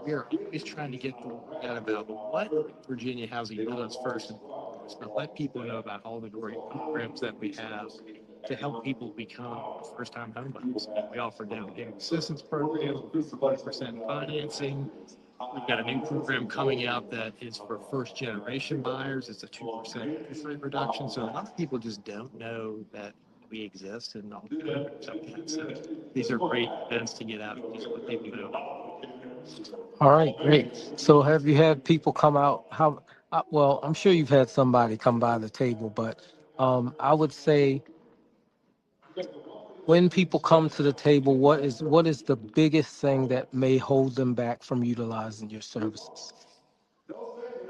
We are always trying to get the word out about what Virginia Housing does first and foremost, but let people know about all the great programs that we have to help people become first-time homebuyers. We offer down payment assistance programs, 100% financing. We've got a new program coming out that is for first-generation buyers. It's a 2% interest rate reduction. So a lot of people just don't know that we exist and all the programs that we have. So these are great events to get out and just let people know. All right, great. So have you had people come out? Well, I'm sure you've had somebody come by the table, but I would say when people come to the table, what is the biggest thing that may hold them back from utilizing your services?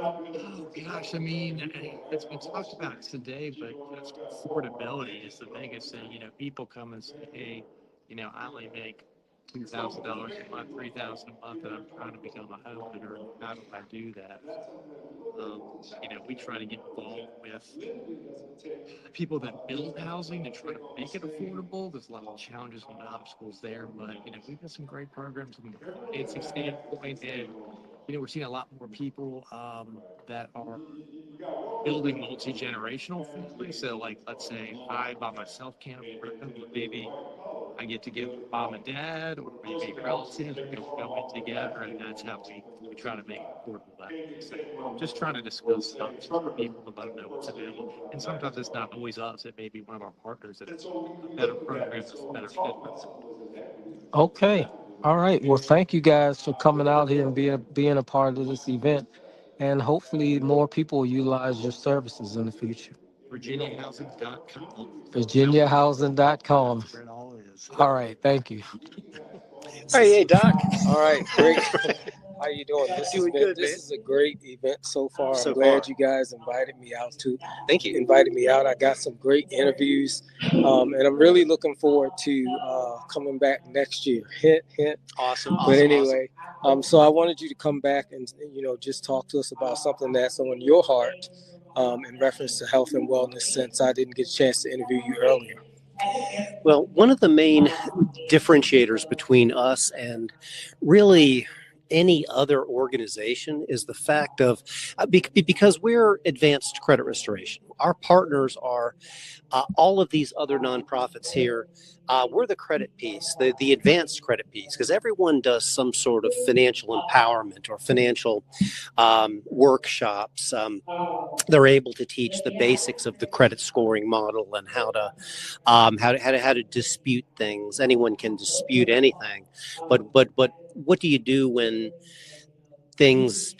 Oh gosh, I mean, it's been talked about today, but just affordability is the biggest thing. People come and say, "Hey, I only make $2,000 a month, $3,000 a month, and I'm trying to become a homeowner. How do I do that?" We try to get involved with people that build housing to try to make it affordable. There's a lot of challenges and obstacles there, but we've got some great programs from the financing standpoint, and we're seeing a lot more people that are building multi-generational families. So, like, let's say I by myself can't afford a home, but maybe I get to give mom and dad, or maybe relatives go in together, and that's how we try to make it affordable that way. So just trying to discuss options for people to let them know what's available. And sometimes it's not always us; it may be one of our partners that has a better program that's a better fit for them. Okay. All right. Well, thank you guys for coming out here and being a part of this event. And hopefully more people will utilize your services in the future. VirginiaHousing.com. VirginiaHousing.com. That's where it all is. All right. Thank you. Hey, Doc. All right. Great. How you doing? This is a great event so far. So I'm glad far. you guys invited me out too. Thank you. Invited me out. I got some great interviews, and I'm really looking forward to coming back next year. Hint, hint. Awesome. But anyway, so I wanted you to come back and just talk to us about something that's on your heart in reference to health and wellness, since I didn't get a chance to interview you earlier. Well, one of the main differentiators between us and really any other organization is the fact of because we're advanced credit restoration. Our partners are all of these other nonprofits here. We're the credit piece, the advanced credit piece, because everyone does some sort of financial empowerment or financial workshops. They're able to teach the basics of the credit scoring model and how to dispute things. Anyone can dispute anything, but what do you do when things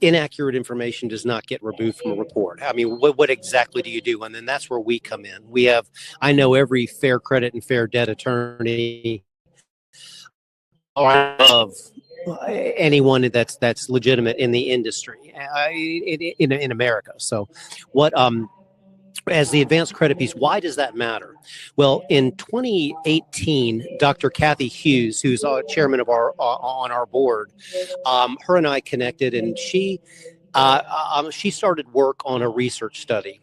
inaccurate information does not get removed from a report? I mean, what exactly do you do? And then that's where we come in. I know every fair credit and fair debt attorney of anyone that's legitimate in the industry in America. So what as the advanced credit piece, why does that matter? Well, in 2018, Dr. Kathy Hughes, who's chairman of on our board, her and I connected, and she started work on a research study,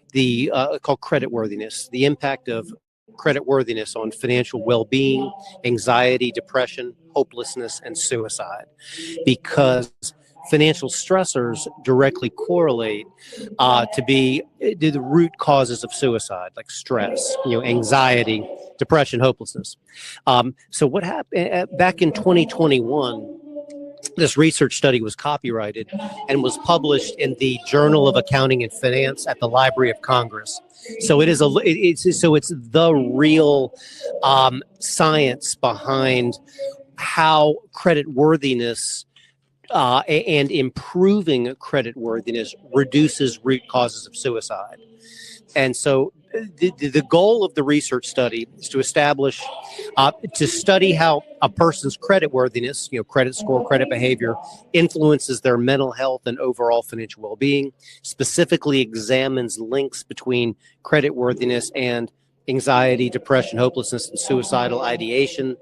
called creditworthiness, the impact of creditworthiness on financial well-being, anxiety, depression, hopelessness, and suicide, because financial stressors directly correlate to the root causes of suicide, like stress, anxiety, depression, hopelessness. So what happened back in 2021? This research study was copyrighted and was published in the Journal of Accounting and Finance at the Library of Congress. So it's the real science behind how creditworthiness and improving creditworthiness reduces root causes of suicide. And so the goal of the research study is to study how a person's creditworthiness, credit score, credit behavior, influences their mental health and overall financial well-being, specifically examines links between creditworthiness and anxiety, depression, hopelessness, and suicidal ideation.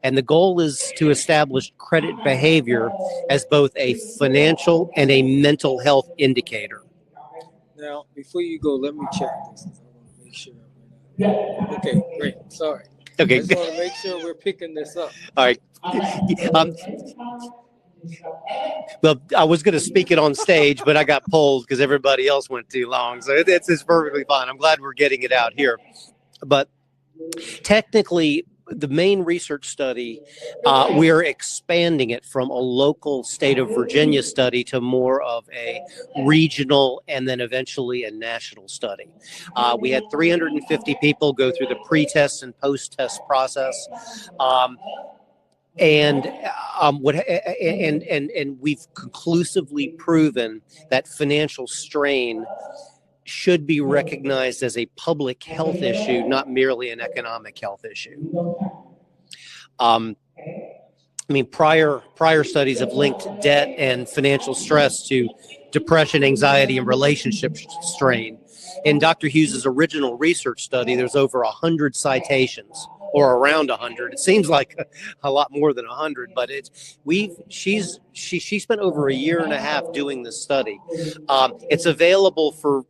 And the goal is to establish credit behavior as both a financial and a mental health indicator. Now, before you go, let me check this. I want to make sure. Okay, great. Sorry. Okay. I just want to make sure we're picking this up. All right. Well, I was going to speak it on stage, but I got pulled because everybody else went too long. So it's perfectly fine. I'm glad we're getting it out here. But technically, the main research study, we're expanding it from a local state of Virginia study to more of a regional and then eventually a national study. We had 350 people go through the pre-test and post-test process. And we've conclusively proven that financial strain should be recognized as a public health issue, not merely an economic health issue. Prior studies have linked debt and financial stress to depression, anxiety, and relationship strain. In Dr. Hughes's original research study, there's over 100 citations, or around 100. It seems like a lot more than 100, but she spent over a year and a half doing this study. It's available for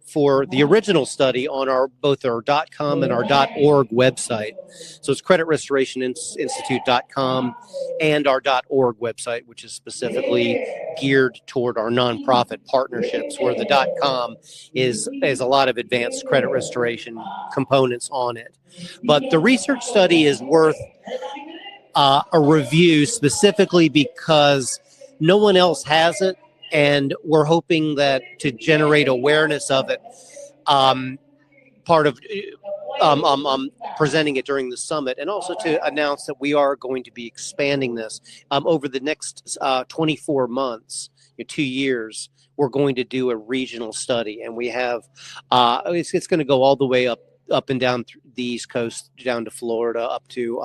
the original study on both our .com and our .org website. So it's creditrestorationinstitute.com and our .org website, which is specifically geared toward our nonprofit partnerships, where the .com is a lot of advanced credit restoration components on it. But the research study is worth a review, specifically because no one else has it, and we're hoping that to generate awareness of it, part of presenting it during the summit, and also to announce that we are going to be expanding this over the next 24 months, 2 years. We're going to do a regional study, and we have it's going to go all the way up and down the East Coast, down to Florida, up to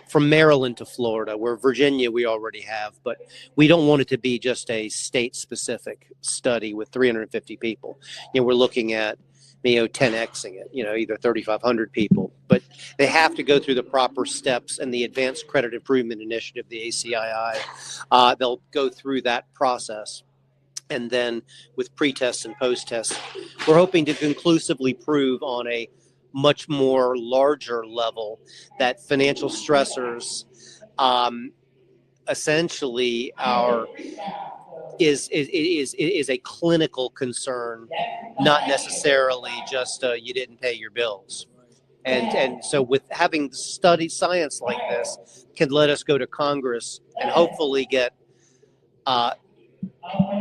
from Maryland to Florida, where Virginia we already have, but we don't want it to be just a state-specific study with 350 people. We're looking at 10xing it, either 3,500 people, but they have to go through the proper steps, and the Advanced Credit Improvement Initiative, the ACII, they'll go through that process. And then with pre-tests and post-tests, we're hoping to conclusively prove on a much more larger level that financial stressors essentially our is a clinical concern, not necessarily just you didn't pay your bills. And so with having studied science like this can let us go to Congress and hopefully get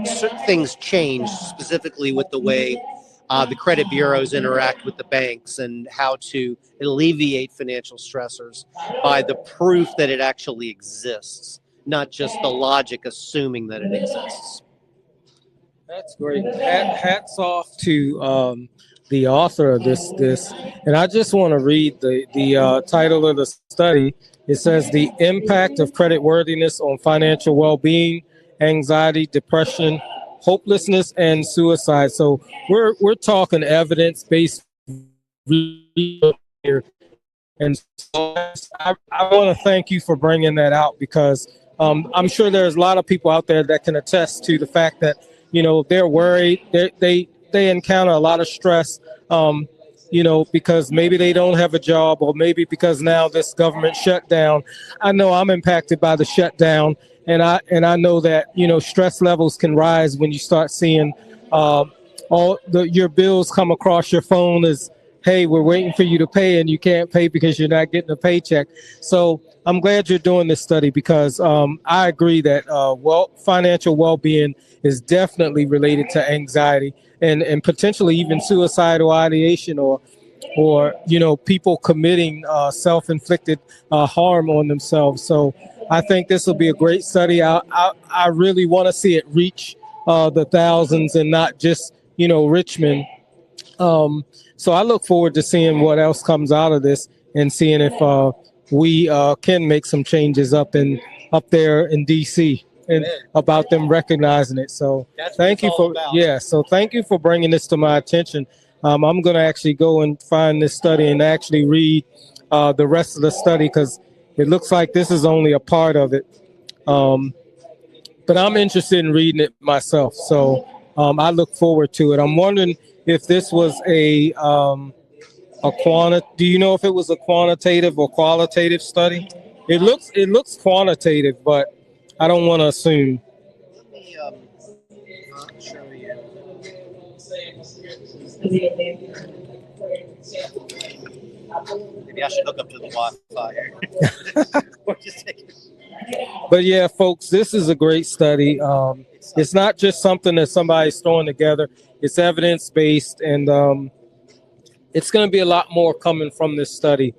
certain things changed, specifically with the way the credit bureaus interact with the banks and how to alleviate financial stressors by the proof that it actually exists, not just the logic assuming that it exists. That's great. Hats off to the author of this, and I just want to read the title of the study. It says the impact of credit worthiness on financial well-being, anxiety, depression, hopelessness, and suicide. So we're talking evidence-based here, and so I want to thank you for bringing that out, because I'm sure there's a lot of people out there that can attest to the fact that, you know, they're worried, they encounter a lot of stress, you know, because maybe they don't have a job, or maybe because now this government shutdown. I know I'm impacted by the shutdown, and I know that, you know, stress levels can rise when you start seeing your bills come across your phone as, hey, we're waiting for you to pay, and you can't pay because you're not getting a paycheck. So I'm glad you're doing this study, because I agree that financial well-being is definitely related to anxiety and potentially even suicidal ideation, or you know, people committing self-inflicted harm on themselves. So I think this will be a great study. I really want to see it reach the thousands and not just, you know, Richmond. So I look forward to seeing what else comes out of this, and seeing if we can make some changes up there in DC, and about them recognizing it. So thank you for So thank you for bringing this to my attention. I'm going to actually go and find this study and actually read the rest of the study, because it looks like this is only a part of it. But I'm interested in reading it myself. So I look forward to it. I'm wondering if this was do you know if it was a quantitative or qualitative study? It looks quantitative, but I don't want to assume. Let me show you. Maybe I should hook up to the Wi-Fi. But yeah, folks, this is a great study. It's not just something that somebody's throwing together. It's evidence-based, and it's going to be a lot more coming from this study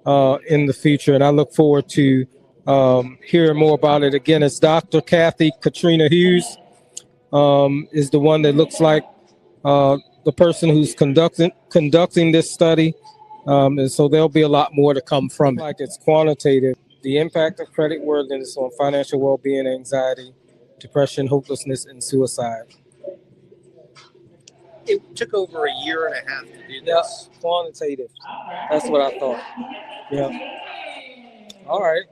in the future. And I look forward to hearing more about it. Again, it's Dr. Kathy Katrina Hughes is the one that looks like the person who's conducting this study. And so there'll be a lot more to come from it. Like it's quantitative. The impact of credit worthiness on financial well-being, anxiety, depression, hopelessness, and suicide. It took over a year and a half to do this. Yeah, quantitative. That's what I thought. Yeah. All right.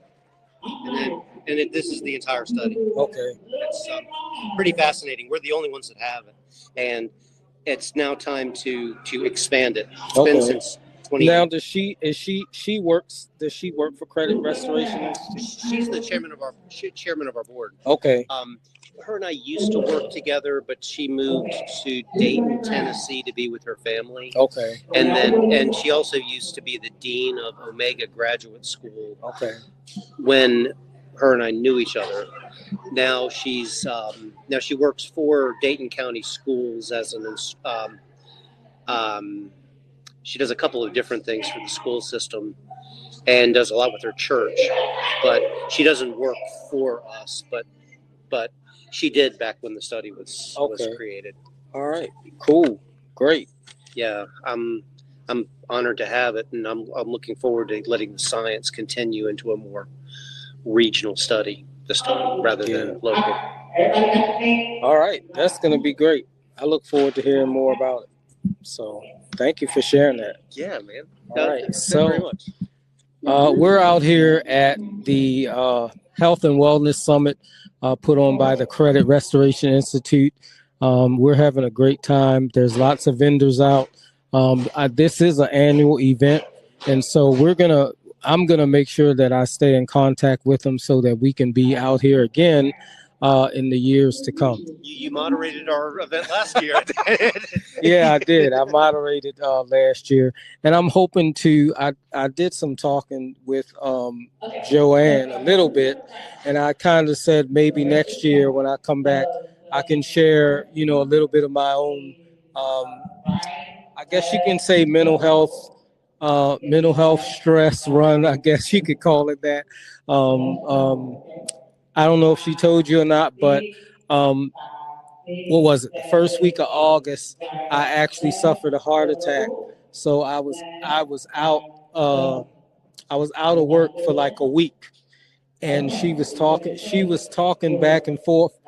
And this is the entire study. Okay. It's pretty fascinating. We're the only ones that have it, and it's now time to expand it. It's been since 20. Now, does she work for Credit Restoration? She's the chairman of our board. Okay. Her and I used to work together, but she moved to Dayton, Tennessee to be with her family. Okay. And she also used to be the dean of Omega Graduate School. Okay. When her and I knew each other. Now she works for Dayton County Schools as she does a couple of different things for the school system and does a lot with her church, but she doesn't work for us, but she did back when the study was created. All right, cool, great. Yeah, I'm honored to have it, and I'm looking forward to letting the science continue into a more regional study this time rather than local. All right, that's going to be great. I look forward to hearing more about it. So thank you for sharing that. Yeah, man. All right, Thank you so very much. We're out here at the Health and Wellness Summit put on by the Credit Restoration Institute. We're having a great time. There's lots of vendors out. This is an annual event, and so we're gonna I'm gonna make sure that I stay in contact with him so that we can be out here again in the years to come. You moderated our event last year. Yeah, I did. I moderated last year, and I'm hoping to. I did some talking with Joanne a little bit, and I kind of said maybe next year when I come back, I can share, a little bit of my own. I guess you can say mental health stress run. I guess you could call it that. I don't know if she told you or not, but um, what was it? The first week of August, I actually suffered a heart attack. So I was out. I was out of work for like a week, and she was talking. She was talking back and forth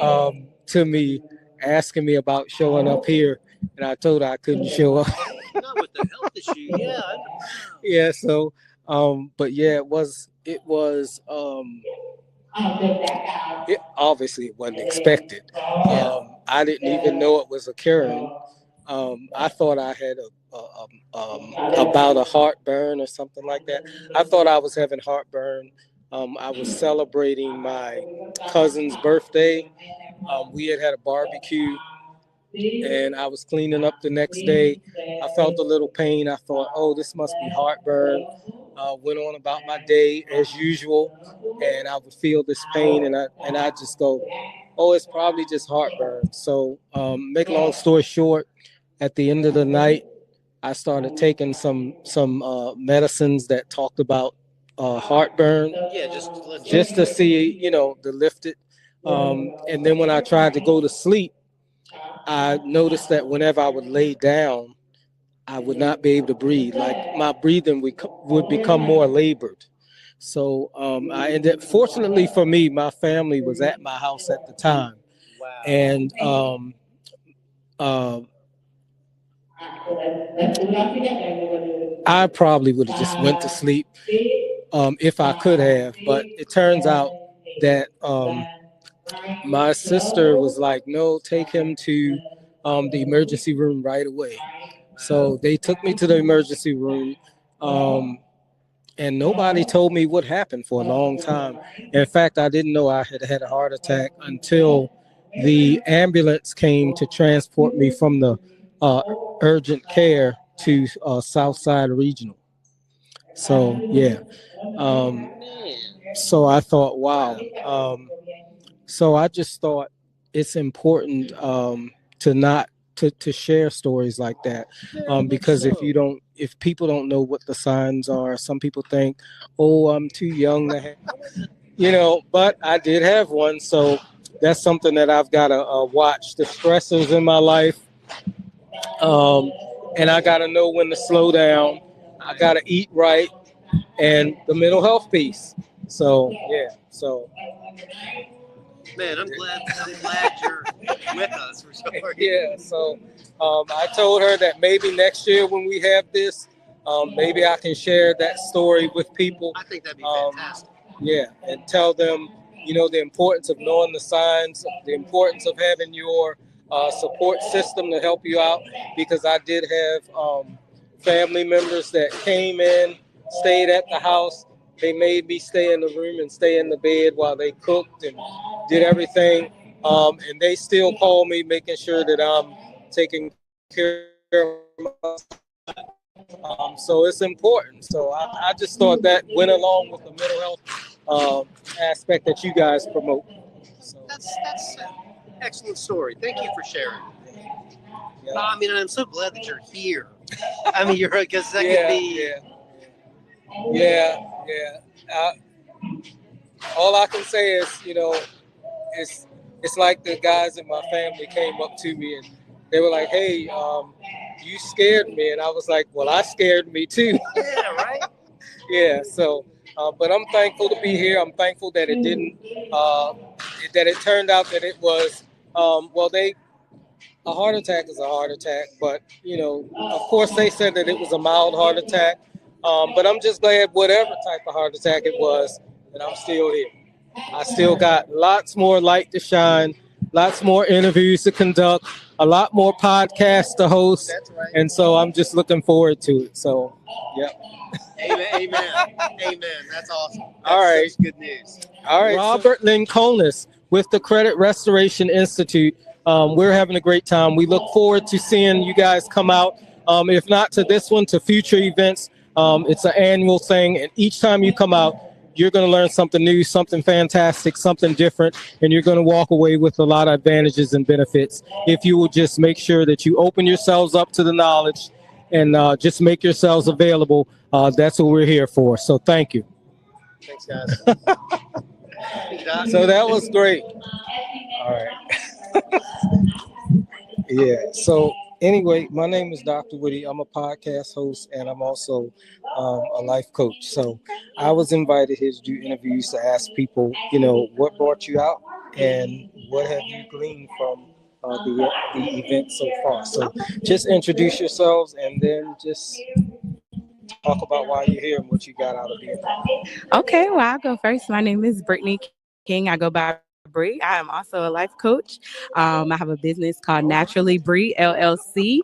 to me, asking me about showing up here, and I told her I couldn't show up. Not with the health issue. Yeah. Yeah. So, but yeah, it obviously it wasn't expected. I didn't even know it was occurring. I thought I had about a heartburn or something like that. I thought I was having heartburn. I was celebrating my cousin's birthday. We had a barbecue, and I was cleaning up the next day. I felt a little pain. I thought, oh, this must be heartburn. Went on about my day as usual, and I would feel this pain, and I just go, oh, it's probably just heartburn. So, make a long story short, at the end of the night, I started taking some medicines that talked about heartburn. Yeah, just to see, to lift it. And then when I tried to go to sleep, I noticed that whenever I would lay down, I would not be able to breathe. Like my breathing would become more labored. So I ended. Fortunately for me, my family was at my house at the time, and uh, I probably would have just went to sleep if I could have. But it turns out that my sister was like, "No, take him to the emergency room right away." So they took me to the emergency room, and nobody told me what happened for a long time. In fact, I didn't know I had had a heart attack until the ambulance came to transport me from the urgent care to Southside Regional. So yeah, so I thought, wow. So I just thought it's important to not to share stories like that, because if people don't know what the signs are, some people think, oh, I'm too young to have, but I did have one, so that's something that I've got to watch the stressors in my life, and I got to know when to slow down. I got to eat right, and the mental health piece. So yeah, so. Man, I'm glad you're with us for sure. Yeah, so I told her that maybe next year when we have this, maybe I can share that story with people. I think that'd be fantastic. Yeah, and tell them, the importance of knowing the signs, the importance of having your support system to help you out. Because I did have family members that came in, stayed at the house. They made me stay in the room and stay in the bed while they cooked and did everything. And they still call me, making sure that I'm taking care of myself. So it's important. So I just thought that went along with the mental health aspect that you guys promote. So that's an excellent story. Thank you for sharing. Yeah. I mean, I'm so glad that you're here. I mean, you're because that Yeah, could be. Yeah. All I can say is, it's like the guys in my family came up to me and they were like, "Hey, you scared me," and I was like, "Well, I scared me too." Yeah, right. Yeah. So, but I'm thankful to be here. I'm thankful that it didn't, that it turned out that it was, a heart attack is a heart attack, but of course they said that it was a mild heart attack. But I'm just glad whatever type of heart attack it was, that I'm still here. I still got lots more light to shine. lots more interviews to conduct, a lot more podcasts to host. That's right. And so I'm just looking forward to it. So, yeah. Amen. Amen. Amen. That's awesome. That's All right. such good news. All right. Robert Lincolnis with the Credit Restoration Institute. We're having a great time. We look forward to seeing you guys come out. If not to this one, to future events. It's an annual thing. And each time you come out, you're going to learn something new, something fantastic, something different, and you're going to walk away with a lot of advantages and benefits if you will just make sure that you open yourselves up to the knowledge and just make yourselves available. That's what we're here for. So thank you. Thanks, guys. So that was great. All right. Yeah. So anyway, my name is Dr. Whitty. I'm a podcast host and I'm also a life coach. So I was invited here to do interviews to ask people, what brought you out and what have you gleaned from the event so far. So just introduce yourselves and then just talk about why you're here and what you got out of the event. Okay, well, I'll go first. My name is Brittany King. I go by Bree. I am also a life coach. I have a business called Naturally Bree LLC.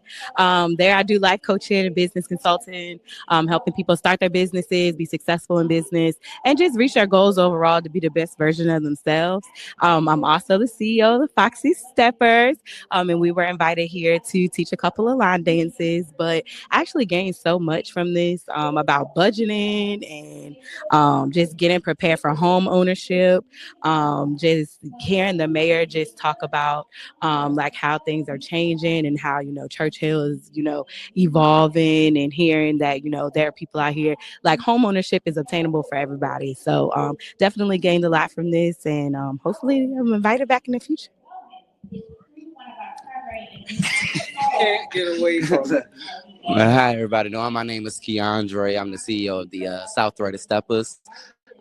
There, I do life coaching and business consulting, helping people start their businesses, be successful in business, and just reach their goals overall to be the best version of themselves. I'm also the CEO of the Foxy Steppers, and we were invited here to teach a couple of line dances, but I actually gained so much from this about budgeting and just getting prepared for home ownership, just hearing the mayor just talk about like how things are changing and how, Church Hill is, evolving, and hearing that, there are people out here, like home ownership is obtainable for everybody. So definitely gained a lot from this, and hopefully I'm invited back in the future. Can't get away from it. Well, hi, everybody. My name is Keandre. I'm the CEO of the DrWhitty Steppers.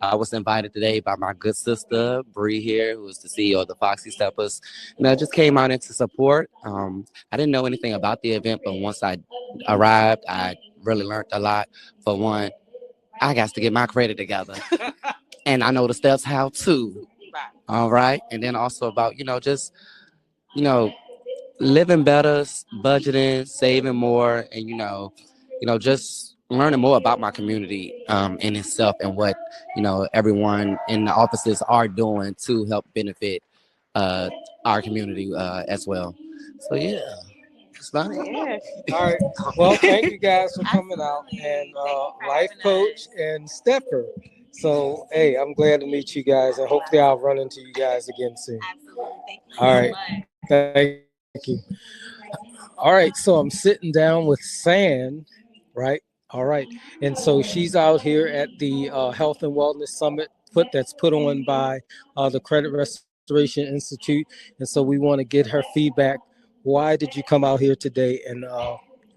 I was invited today by my good sister, Bree here, who is the CEO of the Foxy Steppers. And I just came out in to support. I didn't know anything about the event, but once I arrived, I really learned a lot. For one, I got to get my credit together. And I know the steps how to. All right. And then also about, just, living better, budgeting, saving more, and just learning more about my community in itself and what everyone in the offices are doing to help benefit our community as well. So yeah, it's fun. Yeah. All right. Well, thank you guys for coming out, and life coach and stepper. So hey, I'm glad to meet you guys, and hopefully I'll run into you guys again soon. Absolutely. All right. Thank you. All right. So I'm sitting down with San, right? All right. And so she's out here at the Health and Wellness Summit that's put on by the Credit Restoration Institute. And so we want to get her feedback. Why did you come out here today? And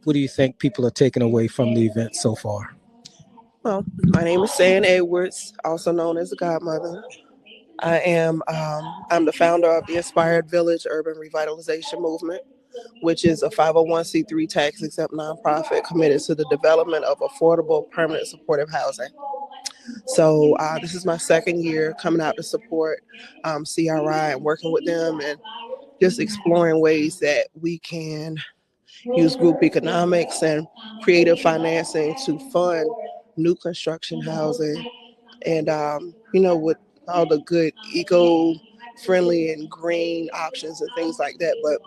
what do you think people are taking away from the event so far? Well, my name is San Edwards, also known as the Godmother. I'm the founder of the Inspired Village Urban Revitalization Movement, which is a 501c3 tax-exempt nonprofit committed to the development of affordable, permanent supportive housing. So this is my second year coming out to support CRI and working with them and just exploring ways that we can use group economics and creative financing to fund new construction housing and, with all the good eco-friendly and green options and things like that. But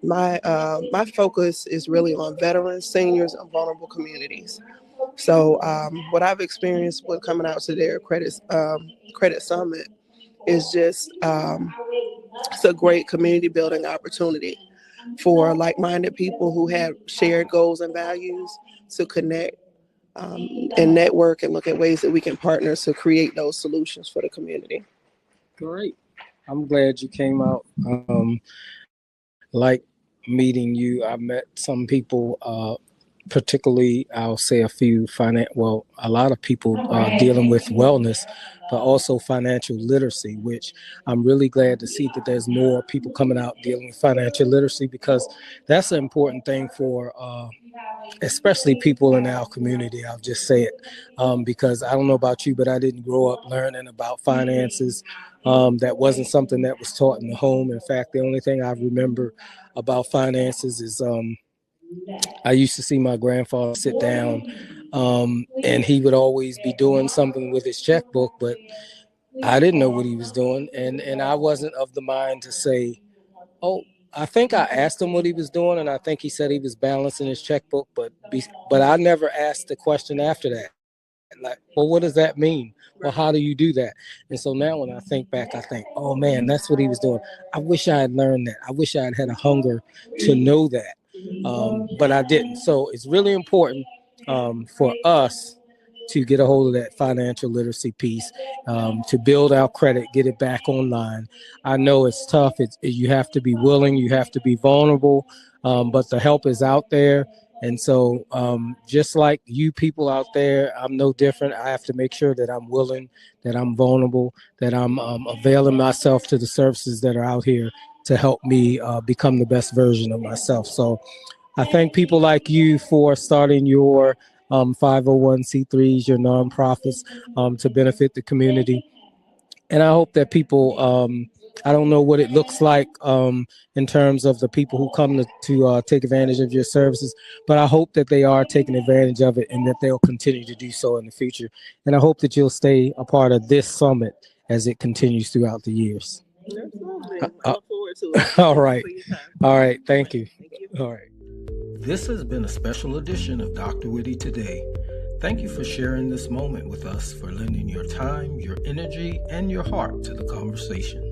my focus is really on veterans, seniors, and vulnerable communities. So what I've experienced with coming out to their credit summit is just it's a great community building opportunity for like-minded people who have shared goals and values to connect and network and look at ways that we can partner to create those solutions for the community. Great. I'm glad you came out. Like meeting you, I met some people particularly I'll say a lot of people dealing with wellness, but also financial literacy, which I'm really glad to see that there's more people coming out dealing with financial literacy, because that's an important thing for especially people in our community. I'll just say it because I don't know about you, but I didn't grow up learning about finances. That wasn't something that was taught in the home. In fact, the only thing I remember about finances is I used to see my grandfather sit down and he would always be doing something with his checkbook, but I didn't know what he was doing. And I wasn't of the mind to say, oh, I think I asked him what he was doing, and I think he said he was balancing his checkbook, but I never asked the question after that. Like, well, what does that mean? Well, how do you do that? And so now when I think back, I think, oh man, that's what he was doing. I wish I had learned that. I wish I had had a hunger to know that, but I didn't. So it's really important for us to get a hold of that financial literacy piece, to build our credit, get it back online. I know it's tough. You have to be willing, you have to be vulnerable, but the help is out there. And so just like you people out there, I'm no different. I have to make sure that I'm willing, that I'm vulnerable, that I'm availing myself to the services that are out here to help me become the best version of myself. So I thank people like you for starting your 501c3s, your nonprofits, to benefit the community. And I hope that people, I don't know what it looks like in terms of the people who come to take advantage of your services, but I hope that they are taking advantage of it and that they'll continue to do so in the future. And I hope that you'll stay a part of this summit as it continues throughout the years. Absolutely. I look forward to it. All right. All right. Thank you. All right. This has been a special edition of DrWhitty Today. Thank you for sharing this moment with us, for lending your time, your energy, and your heart to the conversation.